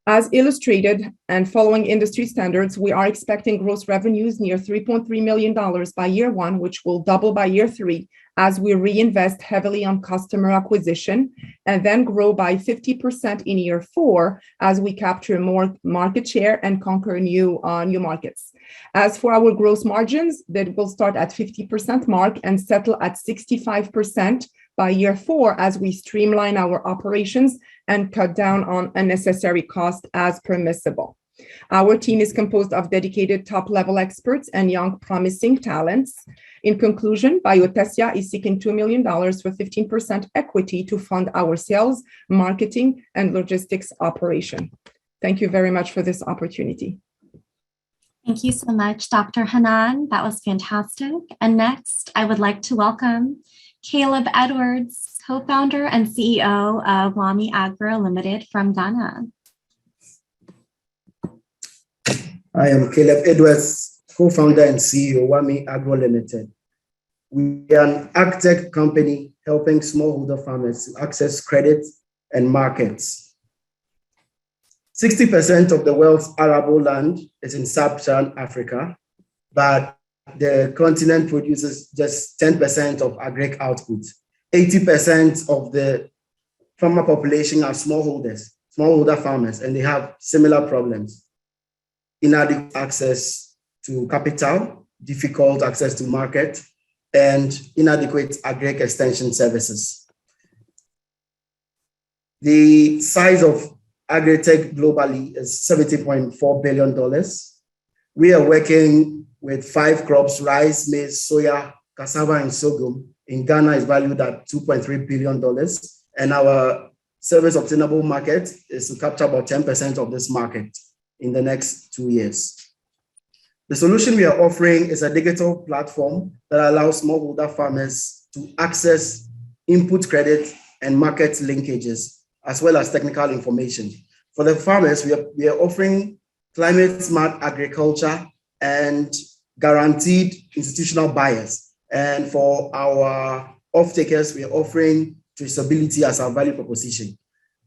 As illustrated and following industry standards, we are expecting gross revenues near $3.3 million by year 1, which will double by year 3 as we reinvest heavily on customer acquisition, and then grow by 50% in year 4 as we capture more market share and conquer new markets. As for our gross margins, that will start at 50% mark and settle at 65% by year 4 as we streamline our operations and cut down on unnecessary costs as permissible. Our team is composed of dedicated top-level experts and young, promising talents. In conclusion, Biotesia is seeking $2 million for 15% equity to fund our sales, marketing, and logistics operation. Thank you very much for this opportunity. Thank you so much, Dr. Hanan. That was fantastic. And next, I would like to welcome Caleb Edwards, co-founder and CEO of Wami Agro Limited from Ghana. I am Caleb Edwards, co-founder and CEO of Wami Agro Limited. We are an agtech company helping smallholder farmers to access credit and markets. 60% of the world's arable land is in sub-Saharan Africa, but the continent produces just 10% of agric output. 80% of the farmer population are smallholder farmers, and they have similar problems. Inadequate access to capital, difficult access to market, and inadequate agric extension services. The size of agri-tech globally is $70.4 billion. We are working with 5 crops: rice, maize, soya, cassava, and sorghum. In Ghana, is valued at $2.3 billion. And our service obtainable market is to capture about 10% of this market in the next 2 years. The solution we are offering is a digital platform that allows smallholder farmers to access input credit and market linkages, as well as technical information. For the farmers, we are offering climate smart agriculture and guaranteed institutional buyers. And for our off-takers, we are offering traceability as our value proposition.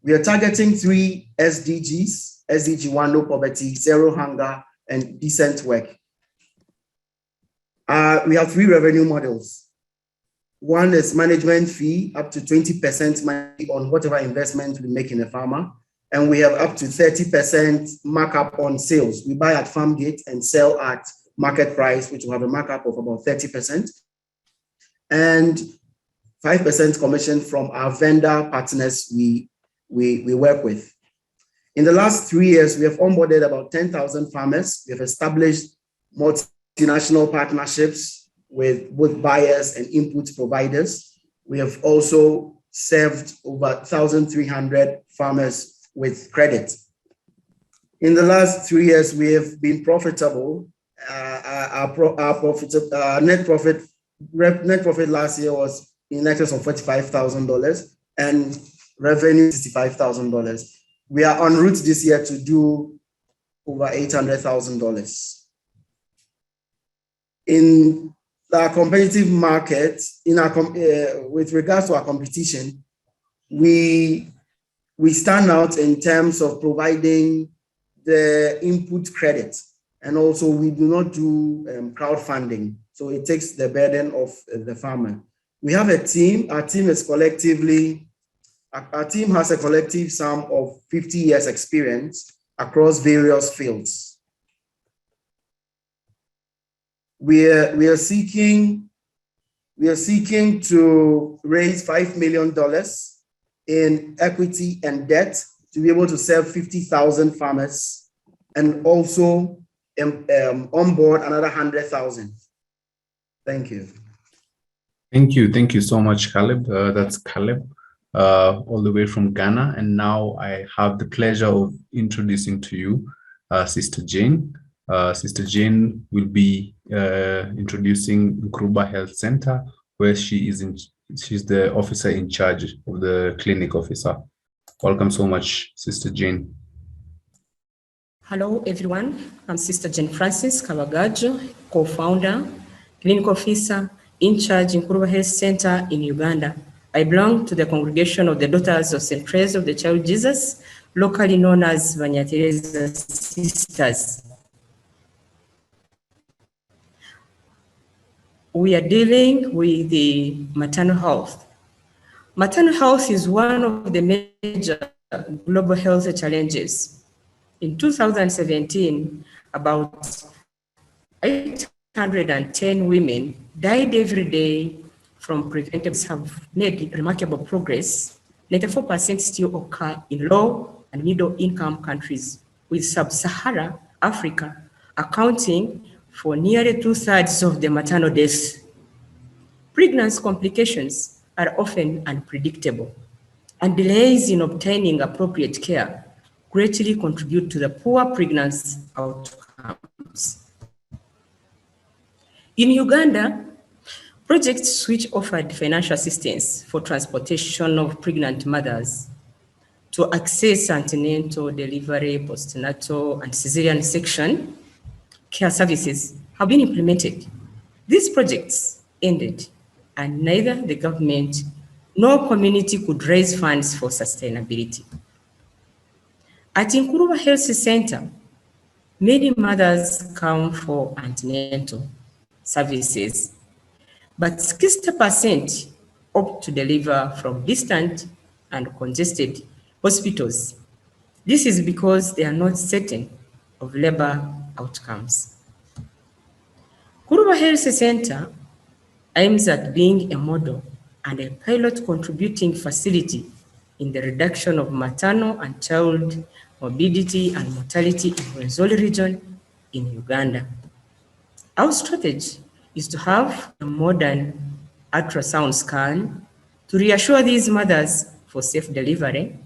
We are targeting 3 SDGs: SDG 1, no poverty, 0 hunger, and decent work. We have 3 revenue models. One is management fee, up to 20% money on whatever investment we make in a farmer. And we have up to 30% markup on sales. We buy at farm gate and sell at market price, which will have a markup of about 30%. And 5% commission from our vendor partners we work with. In the last 3 years, we have onboarded about 10,000 farmers. We have established multinational partnerships with both buyers and input providers. We have also served over 1,300 farmers with credit. In the last 3 years, we have been profitable. Our net profit last year was in excess of $45,000 and revenue $65,000. We are en route this year to do over $800,000. In our competitive market, with regards to our competition, we stand out in terms of providing the input credit, and also we do not do crowdfunding, so it takes the burden of the farmer. We have a team. Our team has a collective sum of 50 years experience across various fields. We are seeking to raise $5 million in equity and debt to be able to serve 50,000 farmers, and also onboard another 100,000. Thank you. Thank you so much, Caleb. That's Caleb, all the way from Ghana. And now I have the pleasure of introducing to you Sister Jane. Sister Jane will be introducing Nkuruba Health Center, where she's the officer in charge of the clinic officer. Welcome so much, Sister Jane. Hello, everyone. I'm Sister Jane Francis Kabagajo, co-founder, clinic officer in charge in Nkuruba Health Center in Uganda. I belong to the congregation of the Daughters of St. Teresa of the Child Jesus, locally known as Vanyateresa Sisters. We are dealing with the maternal health. Maternal health is one of the major global health challenges. In 2017, about 810 women died every day from preventable. Have made remarkable progress. 94% still occur in low and middle income countries, with sub-Saharan Africa accounting for nearly 2/3 of the maternal deaths. Pregnancy complications are often unpredictable, and delays in obtaining appropriate care greatly contribute to the poor pregnancy outcomes. In Uganda, projects which offered financial assistance for transportation of pregnant mothers to access antenatal, delivery, postnatal, and cesarean section care services have been implemented. These projects ended, and neither the government no community could raise funds for sustainability. At Nkuruba Health Center, many mothers come for antenatal services, but 60% opt to deliver from distant and congested hospitals. This is because they are not certain of labor outcomes. Nkuruba Health Center aims at being a model and a pilot contributing facility in the reduction of maternal and child morbidity and mortality in Rwenzori region in Uganda. Our strategy is to have a modern ultrasound scan to reassure these mothers for safe delivery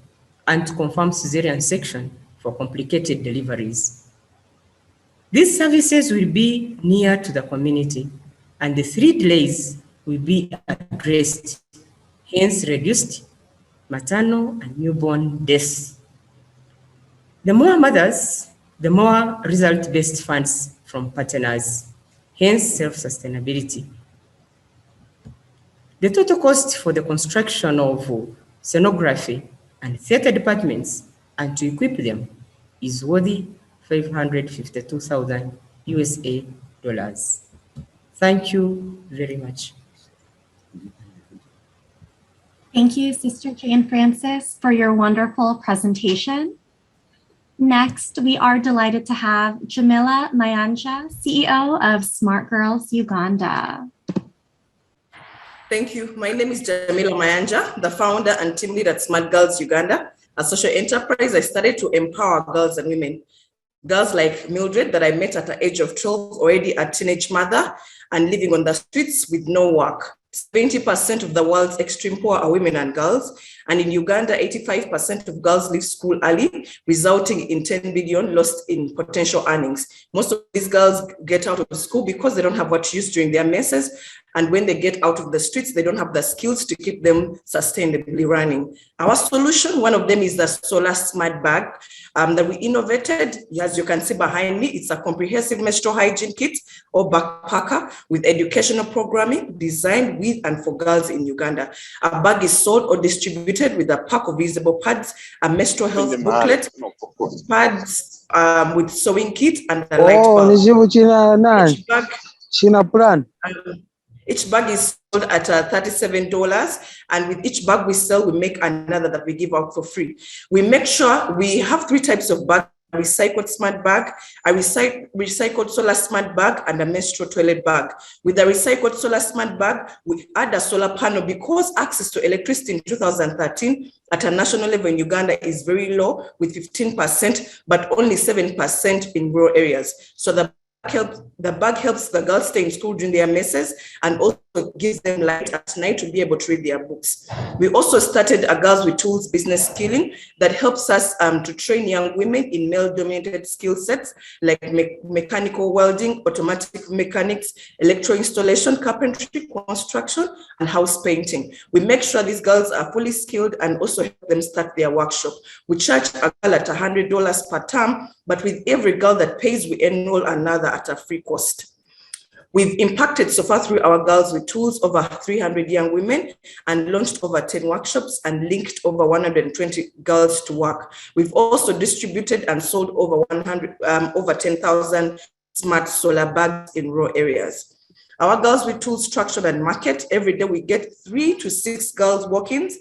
and to confirm cesarean section for complicated deliveries. These services will be near to the community and the 3 delays will be addressed, hence reduced maternal and newborn deaths. The more mothers, the more result-based funds from partners, hence self-sustainability. The total cost for the construction of sonography and theater departments and to equip them is worthy $552,000 USA dollars. Thank you very much. Thank you, Sister Jane Francis, for your wonderful presentation. Next, we are delighted to have Jamila Mayanja, CEO of Smart Girls Uganda. Thank you. My name is Jamila Mayanja, the founder and team lead at Smart Girls Uganda, a social enterprise I started to empower girls and women. Girls like Mildred that I met at the age of 12, already a teenage mother and living on the streets with no work. 20% of the world's extreme poor are women and girls. And in Uganda, 85% of girls leave school early, resulting in 10 billion lost in potential earnings. Most of these girls get out of school because they don't have what to use during their messes. And when they get out of the streets, they don't have the skills to keep them sustainably running. Our solution, one of them is the Solar Smart Bag that we innovated. As you can see behind me, it's a comprehensive menstrual hygiene kit or backpacker with educational programming designed with and for girls in Uganda. A bag is sold or distributed with a pack of visible pads, a menstrual health booklet, pads with sewing kit, and a light bulb. Each bag is sold at $37, and with each bag we sell, we make another that we give out for free. We make sure we have 3 types of bags: a recycled smart bag, a recycled solar smart bag, and a menstrual toilet bag. With the recycled solar smart bag, we add a solar panel because access to electricity in 2013 at a national level in Uganda is very low, with 15%, but only 7% in rural areas. So the bag helps the girls stay in school during their messes and also gives them light at night to be able to read their books. We also started a Girls with Tools business skilling that helps us to train young women in male-dominated skill sets like mechanical welding, automatic mechanics, electro installation, carpentry, construction, and house painting. We make sure these girls are fully skilled and also help them start their workshop. We charge a girl at $100 per term, but with every girl that pays, we enroll another at a free cost. We've impacted so far through our Girls with Tools over 300 young women and launched over 10 workshops and linked over 120 girls to work. We've also distributed and sold over 10,000 smart solar bags in rural areas. Our Girls with Tools structure and market. Every day we get 3 to 6 girls walk-ins,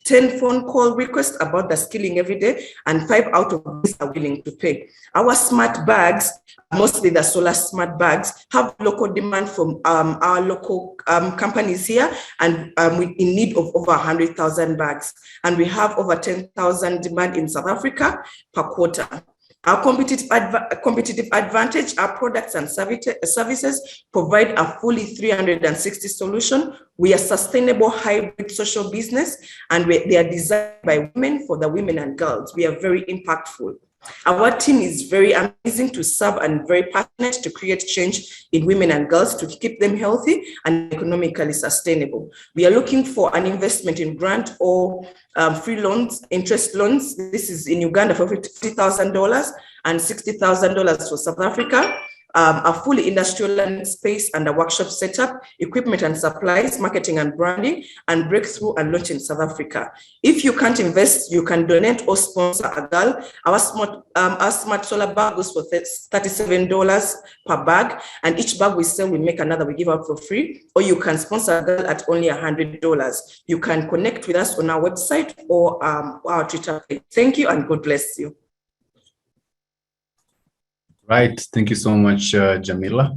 10 phone call requests about the skilling every day, and 5 out of these are willing to pay. Our smart bags, mostly the solar smart bags, have local demand from our local companies here, and we're in need of over 100,000 bags. And we have over 10,000 demand in South Africa per quarter. Our competitive advantage, our products and services provide a fully 360 solution. We are sustainable hybrid social business, and they are designed by women for the women and girls. We are very impactful. Our team is very amazing to serve and very passionate to create change in women and girls to keep them healthy and economically sustainable. We are looking for an investment in grant or free loans, interest loans. This is in Uganda for $50,000 and $60,000 for South Africa. a fully industrial learning space and a workshop setup, equipment and supplies, marketing and branding, and breakthrough and launch in South Africa. If you can't invest, you can donate or sponsor a girl. Our smart solar bag goes for $37 per bag, and each bag we sell, we make another, we give out for free, or you can sponsor a girl at only $100. You can connect with us on our website or our Twitter page. Thank you and God bless you. Right. Thank you so much, Jamila,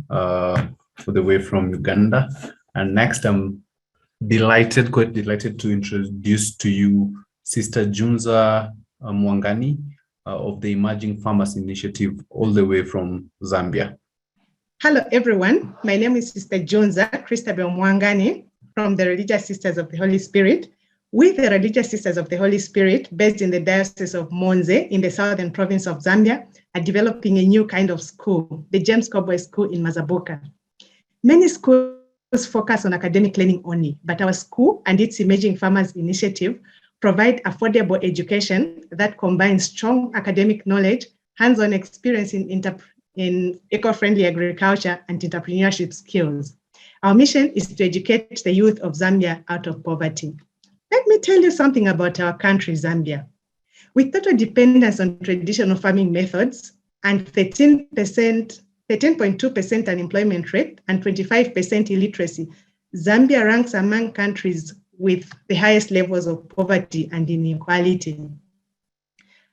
for the way from Uganda. And next, I'm quite delighted to introduce to you Sister Junza Mwangani of the Emerging Farmers Initiative, all the way from Zambia. Hello, everyone. My name is Sister Junza Christabel Mwangani from the Religious Sisters of the Holy Spirit. We, the Religious Sisters of the Holy Spirit, based in the Diocese of Monze in the southern province of Zambia, are developing a new kind of school, the James Cowboy School in Mazabuka. Many schools focus on academic learning only, but our school and its Emerging Farmers Initiative provide affordable education that combines strong academic knowledge, hands-on experience in eco-friendly agriculture and entrepreneurship skills. Our mission is to educate the youth of Zambia out of poverty. Let me tell you something about our country, Zambia. With total dependence on traditional farming methods and 13.2% unemployment rate and 25% illiteracy, Zambia ranks among countries with the highest levels of poverty and inequality.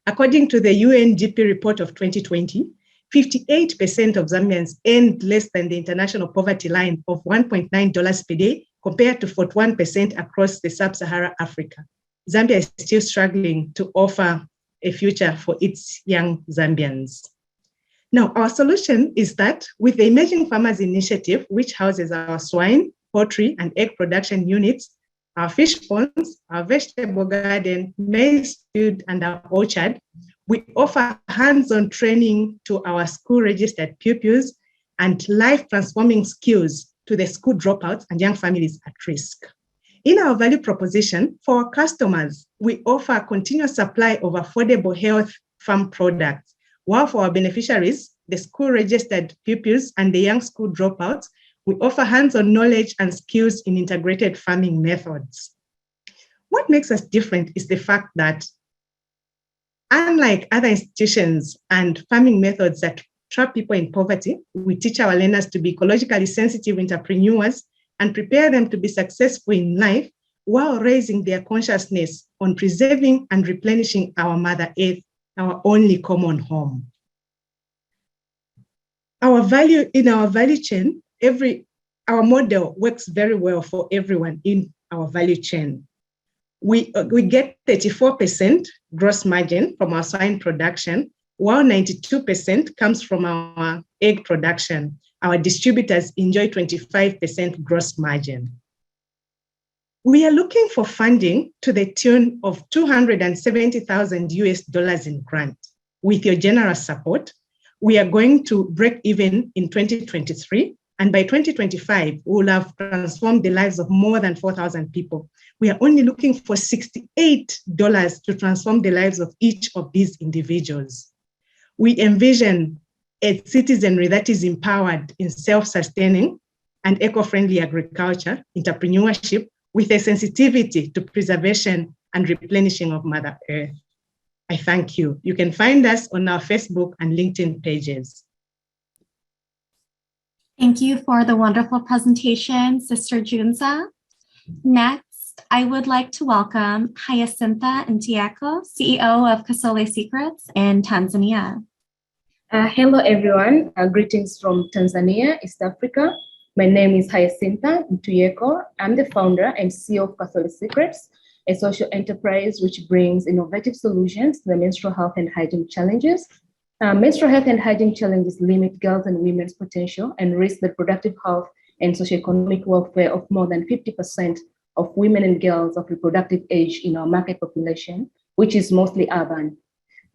According to the UNDP report of 2020, 58% of Zambians earned less than the international poverty line of $1.9 per day, compared to 41% across the sub-Saharan Africa. Zambia is still struggling to offer a future for its young Zambians. Now, our solution is that with the Emerging Farmers Initiative, which houses our swine, poultry, and egg production units, our fish ponds, our vegetable garden, maize field, and our orchard, we offer hands-on training to our school-registered pupils and life-transforming skills to the school dropouts and young families at risk. In our value proposition, for our customers, we offer a continuous supply of affordable health farm products, while for our beneficiaries, the school-registered pupils and the young school dropouts, we offer hands-on knowledge and skills in integrated farming methods. What makes us different is the fact that, unlike other institutions and farming methods that trap people in poverty, we teach our learners to be ecologically sensitive entrepreneurs and prepare them to be successful in life while raising their consciousness on preserving and replenishing our Mother Earth, our only common home. Our value chain, our model works very well for everyone in our value chain. We get 34% gross margin from our swine production, while 92% comes from our egg production. Our distributors enjoy 25% gross margin. We are looking for funding to the tune of $270,000 in grant. With your generous support, we are going to break even in 2023, and by 2025, we will have transformed the lives of more than 4,000 people. We are only looking for $68 to transform the lives of each of these individuals. We envision a citizenry that is empowered in self-sustaining and eco-friendly agriculture, entrepreneurship, with a sensitivity to preservation and replenishing of Mother Earth. I thank you. You can find us on our Facebook and LinkedIn pages. Thank you for the wonderful presentation, Sister Junza. Next, I would like to welcome Hyacinta Ntieko, CEO of Kasole Secrets in Tanzania. Hello, everyone. Greetings from Tanzania, East Africa. My name is Hyacinta Ntieko. I'm the founder and CEO of Kasole Secrets, a social enterprise which brings innovative solutions to the menstrual health and hygiene challenges. Menstrual health and hygiene challenges limit girls' and women's potential and risk the reproductive health and socioeconomic welfare of more than 50% of women and girls of reproductive age in our market population, which is mostly urban.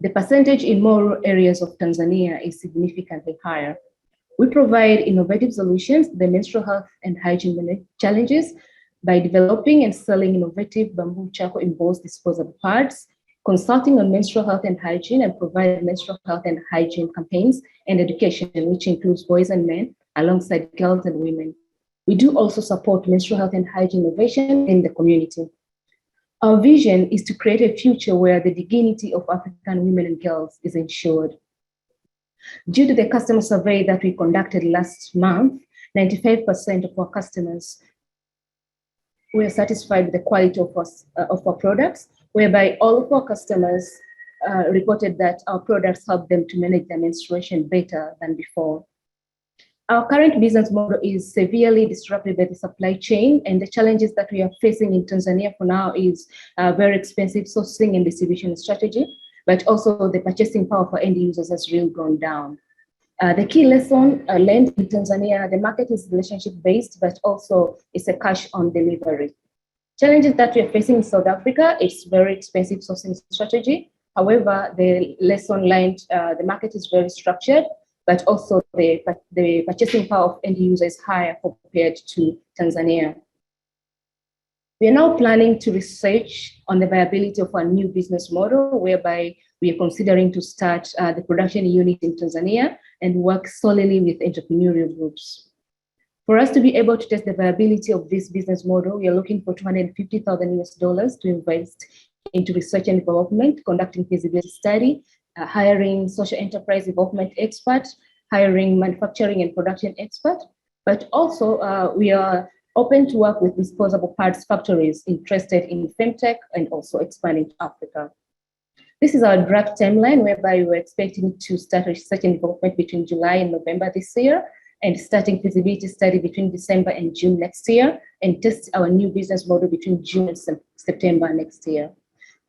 The percentage in more rural areas of Tanzania is significantly higher. We provide innovative solutions to the menstrual health and hygiene challenges by developing and selling innovative bamboo charcoal embossed disposable pads, consulting on menstrual health and hygiene, and provide menstrual health and hygiene campaigns and education, which includes boys and men, alongside girls and women. We do also support menstrual health and hygiene innovation in the community. Our vision is to create a future where the dignity of African women and girls is ensured. Due to the customer survey that we conducted last month, 95% of our customers were satisfied with the quality of our products, whereby all of our customers reported that our products help them to manage their menstruation better than before. Our current business model is severely disrupted by the supply chain, and the challenges that we are facing in Tanzania for now is very expensive sourcing and distribution strategy, but also the purchasing power for end users has really gone down. The key lesson learned in Tanzania, the market is relationship-based, but also it's a cash on delivery. Challenges that we are facing in South Africa, it's very expensive sourcing strategy. However, the lesson learned, the market is very structured, but also the purchasing power of end users is higher compared to Tanzania. We are now planning to research on the viability of our new business model, whereby we are considering to start the production unit in Tanzania and work solely with entrepreneurial groups. For us to be able to test the viability of this business model, we are looking for $250,000 to invest into research and development, conducting feasibility study, hiring social enterprise development experts, hiring manufacturing and production experts, but also we are open to work with disposable parts factories interested in femtech and also expanding to Africa. This is our draft timeline, whereby we're expecting to start research and development between July and November this year, and starting feasibility study between December and June next year, and test our new business model between June and September next year.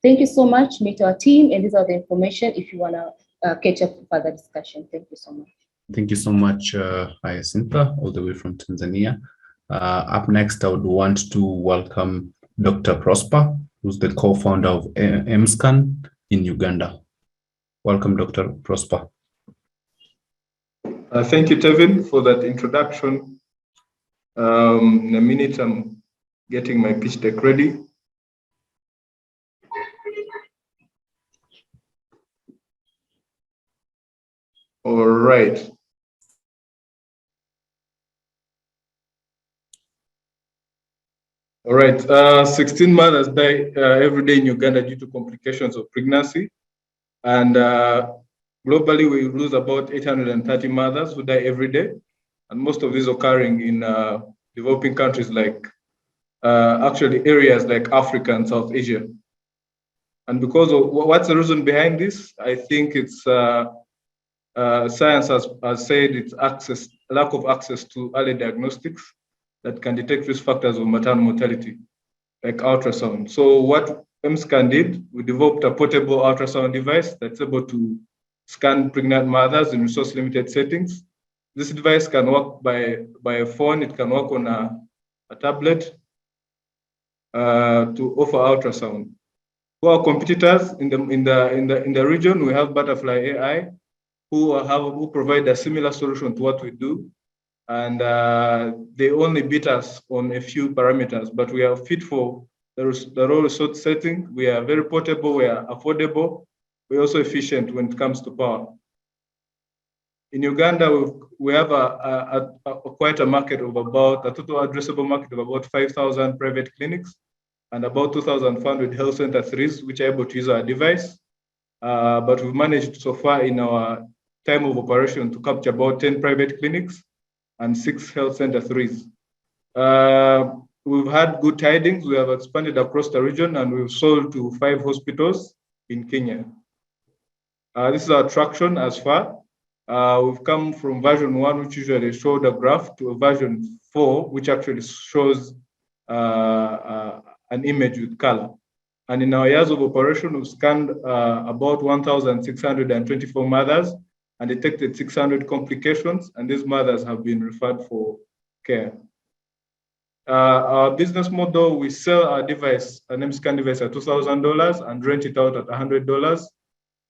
Thank you so much. Meet our team, and these are the information if you want to catch up for further discussion. Thank you so much. Thank you so much, Hyacinta, all the way from Tanzania. Up next, I would want to welcome Dr. Prosper, who's the co-founder of MScan in Uganda. Welcome, Dr. Prosper. Thank you, Tevin, for that introduction. In a minute, I'm getting my pitch deck ready. All right. All right, 16 mothers die every day in Uganda due to complications of pregnancy. And globally, we lose about 830 mothers who die every day. And most of these occurring in developing countries like, actually areas like Africa and South Asia. And because of, what's the reason behind this? I think it's science has said it's lack of access to early diagnostics that can detect risk factors of maternal mortality, like ultrasound. So what MScan did, we developed a portable ultrasound device that's able to scan pregnant mothers in resource-limited settings. This device can work by a phone. It can work on a tablet to offer ultrasound. For our competitors in the region, we have Butterfly AI, who provide a similar solution to what we do. And they only beat us on a few parameters, but we are fit for the low resource setting. We are very portable, we are affordable, we're also efficient when it comes to power. In Uganda, we have quite a market of about, a total addressable market of about 5,000 private clinics and about 2,500 health center threes, which are able to use our device. But we've managed so far in our time of operation to capture about 10 private clinics and 6 health center threes. We've had good tidings. We have expanded across the region and we've sold to 5 hospitals in Kenya. This is our traction as far. We've come from version 1, which usually showed a graph, to a version 4, which actually shows an image with color. And in our years of operation, we've scanned about 1,624 mothers and detected 600 complications, and these mothers have been referred for care. Our business model, we sell our device, an MScan device, at $2,000 and rent it out at $100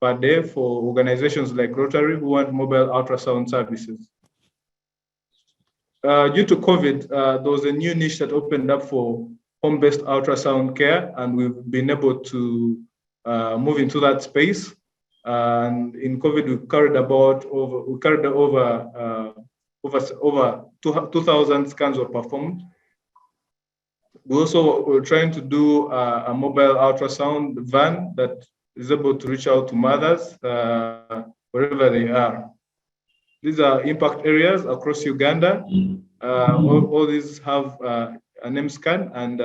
per day for organizations like Rotary who want mobile ultrasound services. Due to COVID, there was a new niche that opened up for home-based ultrasound care, and we've been able to move into that space. And in COVID, we carried over 2,000 scans were performed. We also were trying to do a mobile ultrasound van that is able to reach out to mothers wherever they are. These are impact areas across Uganda. All these have an M-scan, and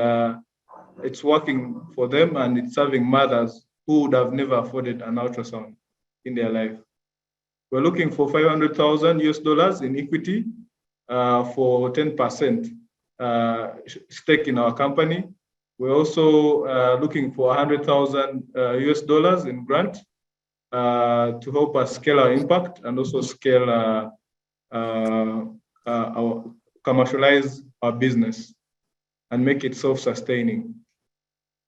it's working for them, and it's serving mothers who would have never afforded an ultrasound in their life. We're looking for $500,000 in equity for 10% stake in our company. We're also looking for $100,000 in grant to help us scale our impact and also scale commercialize our business and make it self-sustaining.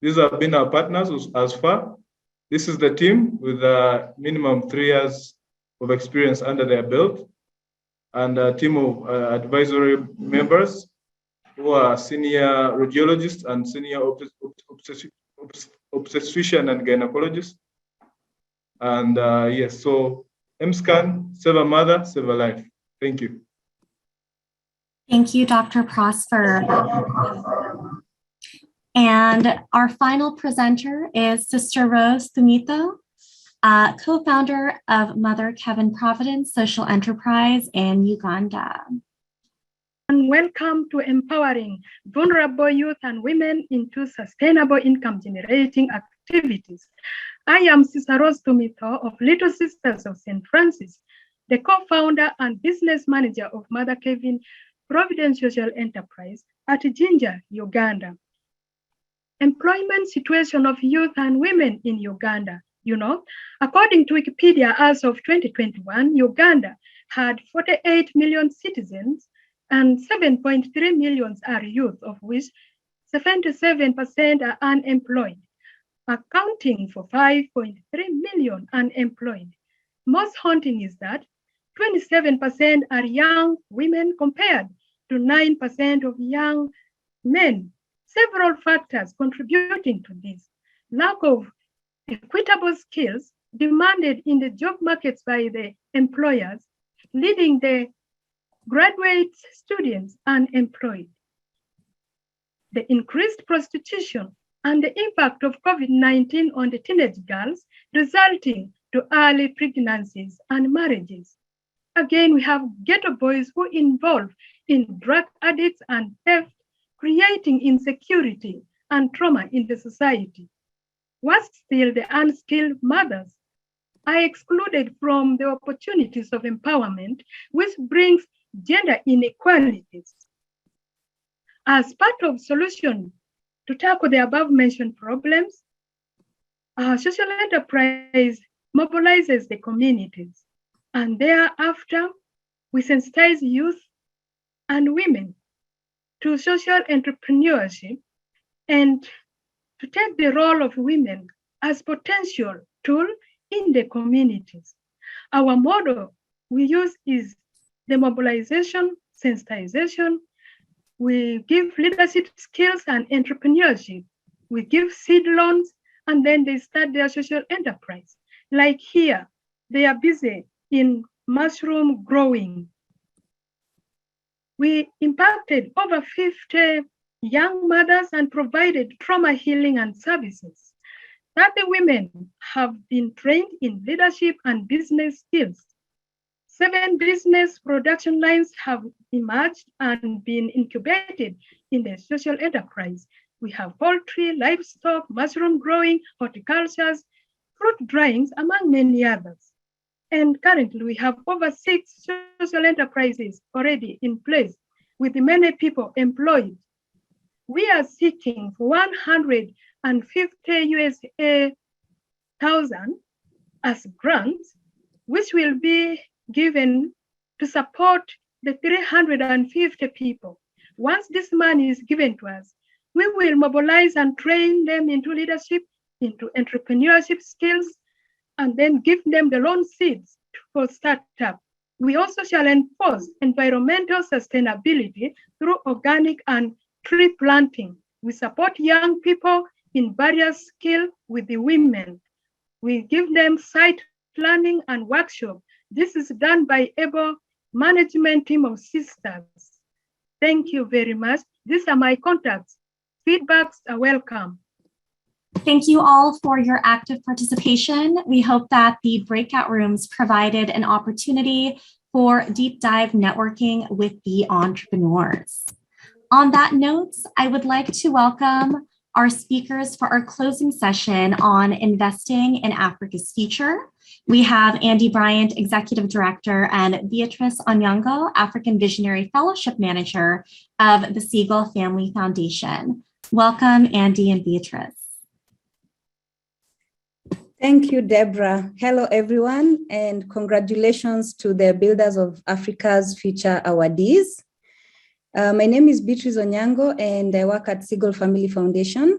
These have been our partners as far. This is the team with a minimum 3 years of experience under their belt, and a team of advisory members who are senior radiologists and senior obstetrician and gynecologists. And yes, so M-scan, save a mother, save a life. Thank you. Thank you, Dr. Prosper. And our final presenter is Sister Rose Thumito, co-founder of Mother Kevin Providence Social Enterprise in Uganda. And welcome to empowering vulnerable youth and women into sustainable income generating activities. I am Sister Rose Thumito of Little Sisters of St. Francis, the co-founder and business manager of Mother Kevin Providence Social Enterprise at Jinja, Uganda. Employment situation of youth and women in Uganda. According to Wikipedia, as of 2021, Uganda had 48 million citizens and 7.3 million are youth, of which 77% are unemployed, accounting for 5.3 million unemployed. Most haunting is that 27% are young women compared to 9% of young men. Several factors contributing to this: lack of equitable skills demanded in the job markets by the employers, leaving the graduate students unemployed. The increased prostitution and the impact of COVID-19 on the teenage girls, resulting to early pregnancies and marriages. Again, we have ghetto boys who involve in drug addicts and theft, creating insecurity and trauma in the society. Worse still, the unskilled mothers are excluded from the opportunities of empowerment, which brings gender inequalities. As part of solution to tackle the above-mentioned problems, our social enterprise mobilizes the communities, and thereafter, we sensitize youth and women to social entrepreneurship and to take the role of women as potential tool in the communities. Our model we use is the mobilization, sensitization. We give leadership skills and entrepreneurship. We give seed loans, and then they start their social enterprise. Like here, they are busy in mushroom growing. We impacted over 50 young mothers and provided trauma healing and services. 30 women have been trained in leadership and business skills. 7 business production lines have emerged and been incubated in the social enterprise. We have poultry, livestock, mushroom growing, horticultures, fruit dryings, among many others. And currently we have over 6 social enterprises already in place with many people employed. We are seeking for 150 USA thousand as grants, which will be given to support the 350 people. Once this money is given to us, we will mobilize and train them into leadership, into entrepreneurship skills, and then give them the loan seeds for startup. We also shall enforce environmental sustainability through organic and tree planting. We support young people in various skills with the women. We give them site planning and workshop. This is done by able management team of sisters. Thank you very much. These are my contacts. Feedbacks are welcome. Thank you all for your active participation. We hope that the breakout rooms provided an opportunity for deep dive networking with the entrepreneurs. On that note, I would like to welcome our speakers for our closing session on investing in Africa's future. We have Andy Bryant, Executive Director, and Beatrice Onyango, African Visionary Fellowship Manager of the Siegel Family Foundation. Welcome, Andy and Beatrice. Thank you, Deborah. Hello, everyone, and congratulations to the Builders of Africa's Future awardees. My name is Beatrice Onyango, and I work at Siegel Family Foundation.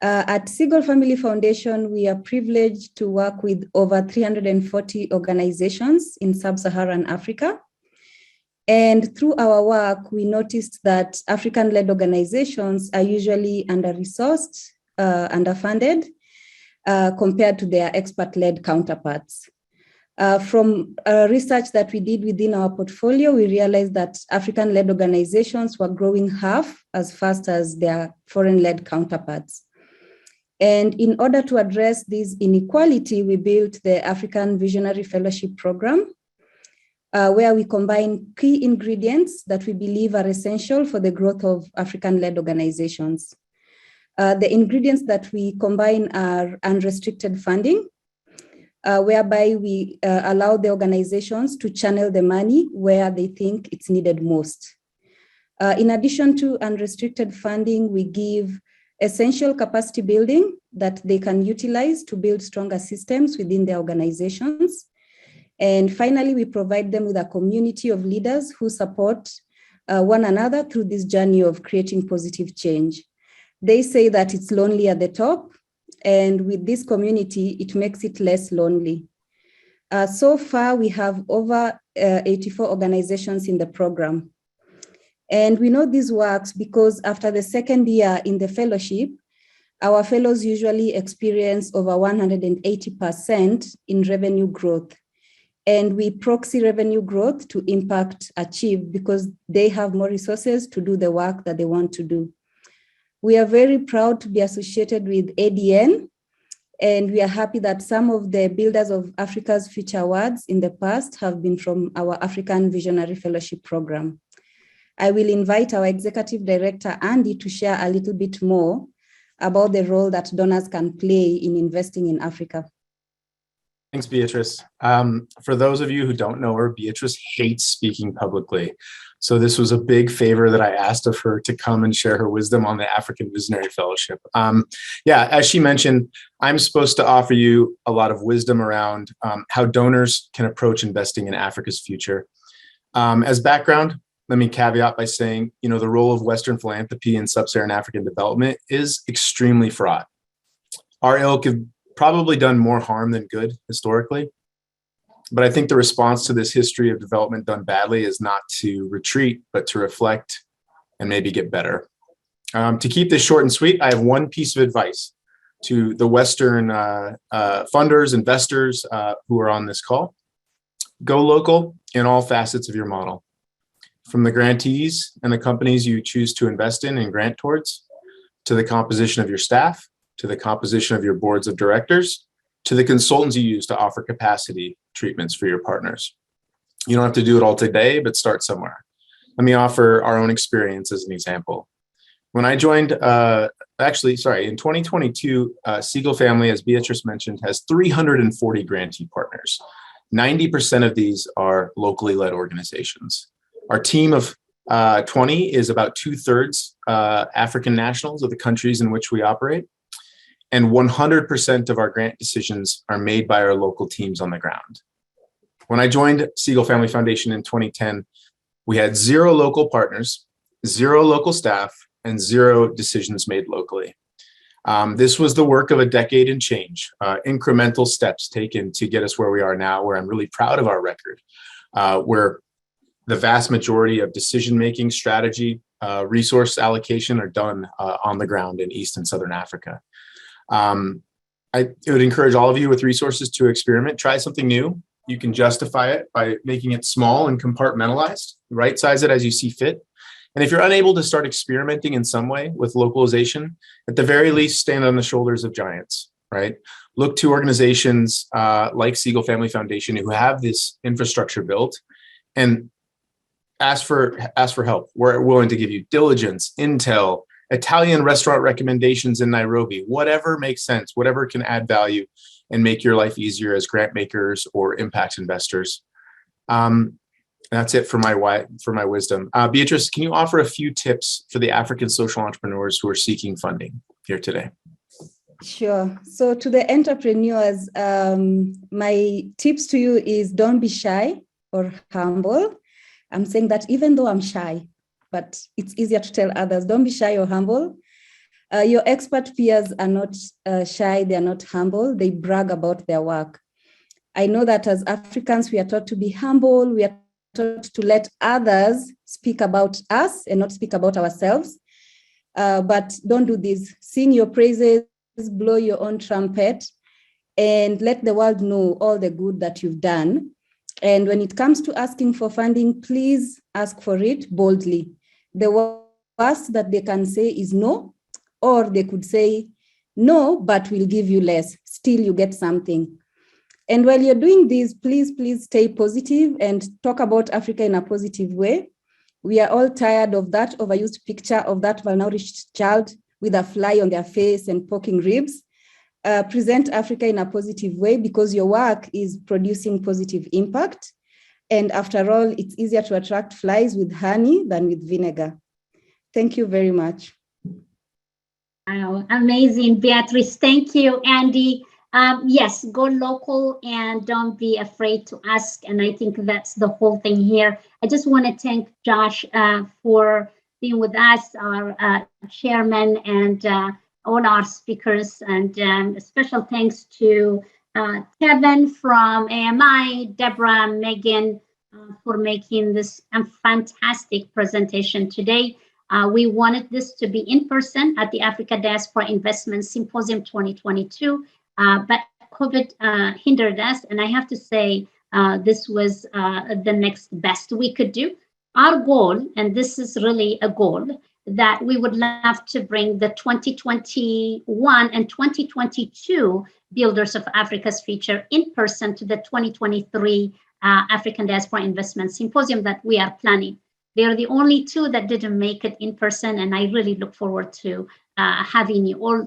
At Siegel Family Foundation, we are privileged to work with over 340 organizations in sub-Saharan Africa. And through our work, we noticed that African-led organizations are usually under-resourced, underfunded, compared to their expert-led counterparts. From research that we did within our portfolio, we realized that African-led organizations were growing half as fast as their foreign-led counterparts. And in order to address this inequality, we built the African Visionary Fellowship Program, where we combine key ingredients that we believe are essential for the growth of African-led organizations. The ingredients that we combine are unrestricted funding, whereby we allow the organizations to channel the money where they think it's needed most. In addition to unrestricted funding, we give essential capacity building that they can utilize to build stronger systems within their organizations. And finally, we provide them with a community of leaders who support one another through this journey of creating positive change. They say that it's lonely at the top, and with this community, it makes it less lonely. So far, we have over 84 organizations in the program. And we know this works because after the second year in the fellowship, our fellows usually experience over 180% in revenue growth. And we proxy revenue growth to impact achieved because they have more resources to do the work that they want to do. We are very proud to be associated with ADN, and we are happy that some of the Builders of Africa's Future Awards in the past have been from our African Visionary Fellowship Program. I will invite our Executive Director, Andy, to share a little bit more about the role that donors can play in investing in Africa. Thanks, Beatrice. For those of you who don't know her, Beatrice hates speaking publicly. So this was a big favor that I asked of her to come and share her wisdom on the African Visionary Fellowship. Yeah, as she mentioned, I'm supposed to offer you a lot of wisdom around how donors can approach investing in Africa's future. As background, let me caveat by saying, the role of Western philanthropy in sub-Saharan African development is extremely fraught. Our ilk have probably done more harm than good historically. But I think the response to this history of development done badly is not to retreat, but to reflect and maybe get better. To keep this short and sweet, I have one piece of advice to the Western funders, investors who are on this call. Go local in all facets of your model. From the grantees and the companies you choose to invest in and grant towards, to the composition of your staff, to the composition of your boards of directors, to the consultants you use to offer capacity treatments for your partners. You don't have to do it all today, but start somewhere. Let me offer our own experience as an example. When I joined, in 2022, Siegel Family, as Beatrice mentioned, has 340 grantee partners. 90% of these are locally led organizations. Our team of 20 is about 2/3 African nationals of the countries in which we operate. And 100% of our grant decisions are made by our local teams on the ground. When I joined Siegel Family Foundation in 2010, we had 0 local partners, 0 local staff, and 0 decisions made locally. This was the work of a decade and change, incremental steps taken to get us where we are now, where I'm really proud of our record, where the vast majority of decision-making, strategy, resource allocation are done on the ground in East and Southern Africa. I would encourage all of you with resources to experiment, try something new. You can justify it by making it small and compartmentalized, right size it as you see fit. And if you're unable to start experimenting in some way with localization, at the very least, stand on the shoulders of giants, right? Look to organizations like Siegel Family Foundation who have this infrastructure built, and ask for help. We're willing to give you diligence, intel, Italian restaurant recommendations in Nairobi, whatever makes sense, whatever can add value and make your life easier as grant makers or impact investors. That's it for my wisdom. Beatrice, can you offer a few tips for the African social entrepreneurs who are seeking funding here today? Sure. So to the entrepreneurs, my tips to you is don't be shy or humble. I'm saying that even though I'm shy, but it's easier to tell others, don't be shy or humble. Your expert peers are not shy, they're not humble, they brag about their work. I know that as Africans, we are taught to be humble, we are taught to let others speak about us and not speak about ourselves. But don't do this. Sing your praises, blow your own trumpet, and let the world know all the good that you've done. And when it comes to asking for funding, please ask for it boldly. The worst that they can say is no, or they could say, no, but we'll give you less. Still, you get something. And while you're doing this, please stay positive and talk about Africa in a positive way. We are all tired of that overused picture of that malnourished child with a fly on their face and poking ribs. Present Africa in a positive way because your work is producing positive impact. And after all, it's easier to attract flies with honey than with vinegar. Thank you very much. Wow, amazing, Beatrice. Thank you, Andy. Yes, go local and don't be afraid to ask. And I think that's the whole thing here. I just want to thank Josh for being with us, our chairman, and all our speakers. And a special thanks to Kevin from AMI, Deborah, Megan, for making this fantastic presentation today. We wanted this to be in person at the Africa Diaspora Investment Symposium 2022, but COVID hindered us. And I have to say, this was the next best we could do. Our goal, and this is really a goal, that we would love to bring the 2021 and 2022 Builders of Africa's Future in person to the 2023 African Diaspora Investment Symposium that we are planning. They are the only two that didn't make it in person, and I really look forward to having you all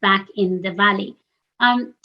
back in the Valley.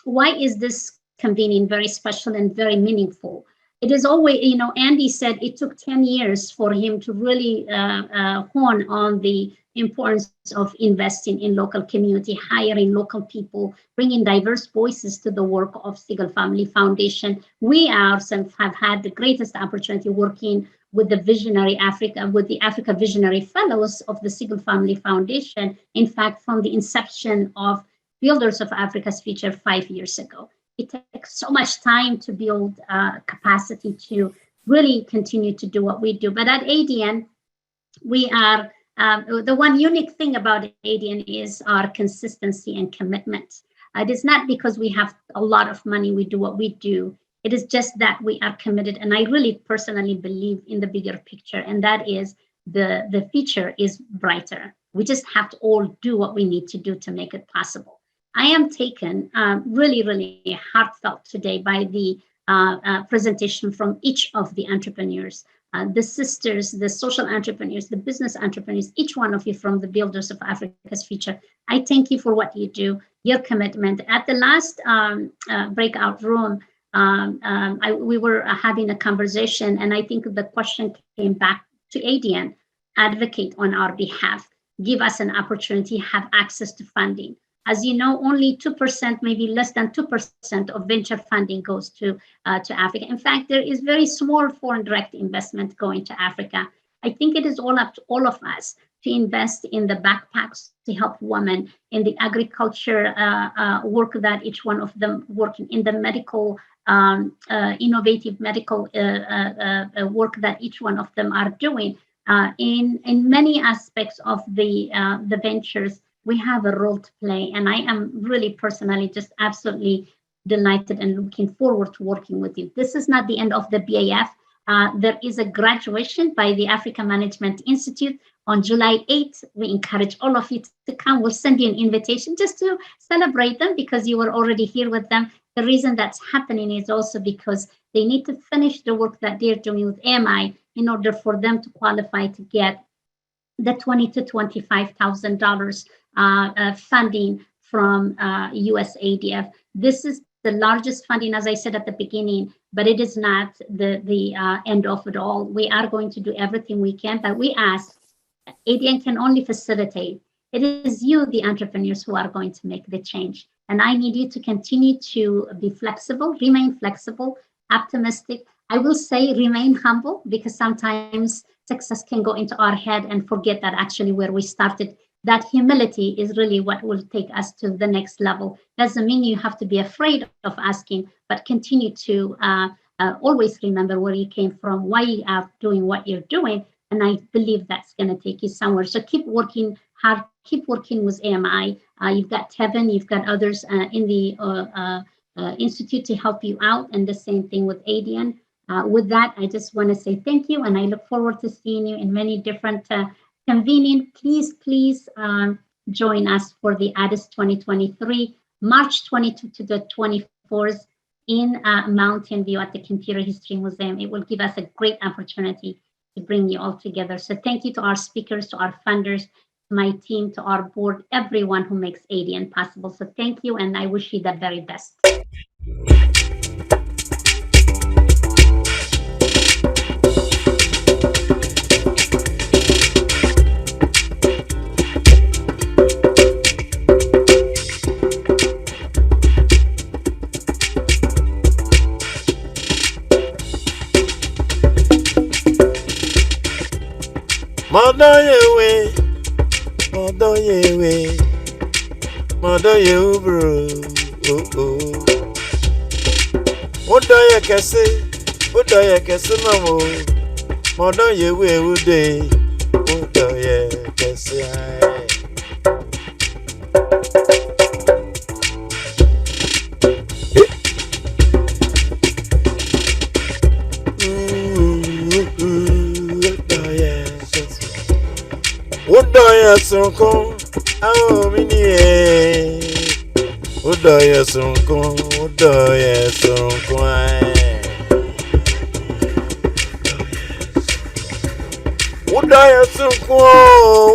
Why is this convening very special and very meaningful? It is always, Andy said it took 10 years for him to really hone on the importance of investing in local community, hiring local people, bringing diverse voices to the work of Siegel Family Foundation. We ourselves have had the greatest opportunity working with the Visionary Africa, with the Africa Visionary Fellows of the Siegel Family Foundation. In fact, from the inception of Builders of Africa's Future 5 years ago. It takes so much time to build capacity to really continue to do what we do. But at ADN, we are, the one unique thing about ADN is our consistency and commitment. It is not because we have a lot of money, we do what we do. It is just that we are committed. And I really personally believe in the bigger picture, and that is the future is brighter. We just have to all do what we need to do to make it possible. I am taken really heartfelt today by the presentation from each of the entrepreneurs, the sisters, the social entrepreneurs, the business entrepreneurs, each one of you from the Builders of Africa's Future. I thank you for what you do, your commitment. At the last breakout room, we were having a conversation, and I think the question came back to ADN, advocate on our behalf, give us an opportunity, have access to funding. As you know, only 2%, maybe less than 2% of venture funding goes to Africa. In fact, there is very small foreign direct investment going to Africa. I think it is all up to all of us to invest in the backpacks to help women, in the agriculture work that each one of them working, in the medical, innovative medical work that each one of them are doing. In many aspects of the ventures, we have a role to play. And I am really personally just absolutely delighted and looking forward to working with you. This is not the end of the BAF. There is a graduation by the Africa Management Institute on July 8th. We encourage all of you to come. We'll send you an invitation just to celebrate them because you were already here with them. The reason that's happening is also because they need to finish the work that they're doing with AMI in order for them to qualify to get the $20,000 to $25,000 funding from USAID. This is the largest funding, as I said at the beginning, but it is not the end of it all. We are going to do everything we can, but we ask, ADN can only facilitate. It is you, the entrepreneurs, who are going to make the change. And I need you to continue to be flexible, remain flexible, optimistic. I will say remain humble, because sometimes success can go into our head and forget that actually where we started. That humility is really what will take us to the next level. Doesn't mean you have to be afraid of asking, but continue to always remember where you came from, why you are doing what you're doing. And I believe that's going to take you somewhere. So keep working hard, keep working with AMI. You've got Tevin, you've got others in the Institute to help you out, and the same thing with ADN. With that, I just want to say thank you, and I look forward to seeing you in many different convening. Please join us for the ADIS 2023, March 22 to the 24th in Mountain View at the Computer History Museum. It will give us a great opportunity to bring you all together. So thank you to our speakers, to our funders, to my team, to our board, everyone who makes ADN possible. So thank you, and I wish you the very best. Modoye bro, Modoye kese mamo, Modoye we ude, Modoye kese Modoye sonko. Oh, mini, Udoye sunko, Udoye sunko. Udoye sunko,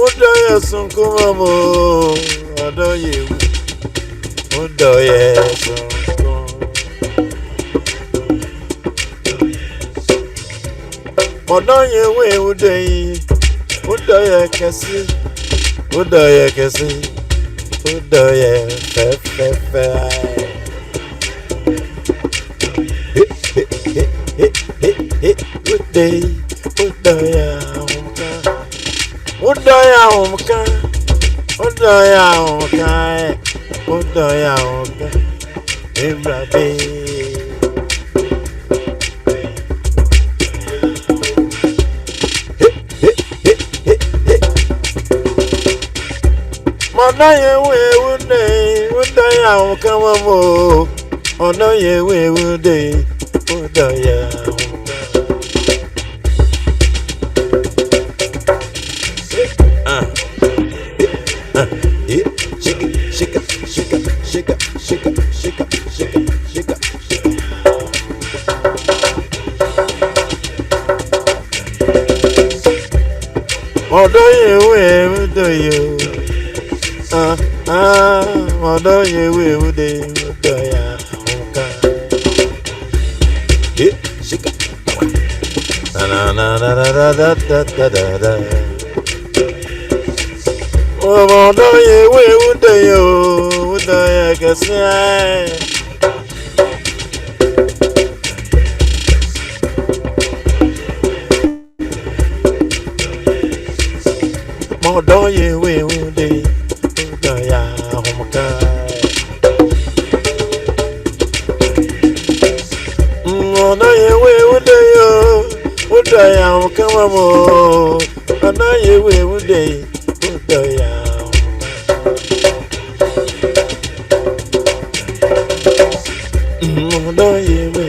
Udoye sunko, mamo. Udoye sunko. Udoye we Udoye kasi. Udoye kesi, Udoye fe. Udoye umka, Ibrahim. Onoye we Udoye ukama mo. Onoye we Udoye shika. Onoye we Udoye. Odoye we Udoye umka. Shika. Na. Odoye we Udoye kesi. Odoye we Udoye. udaya kama mo. Anaye we uday udaya. Udaye we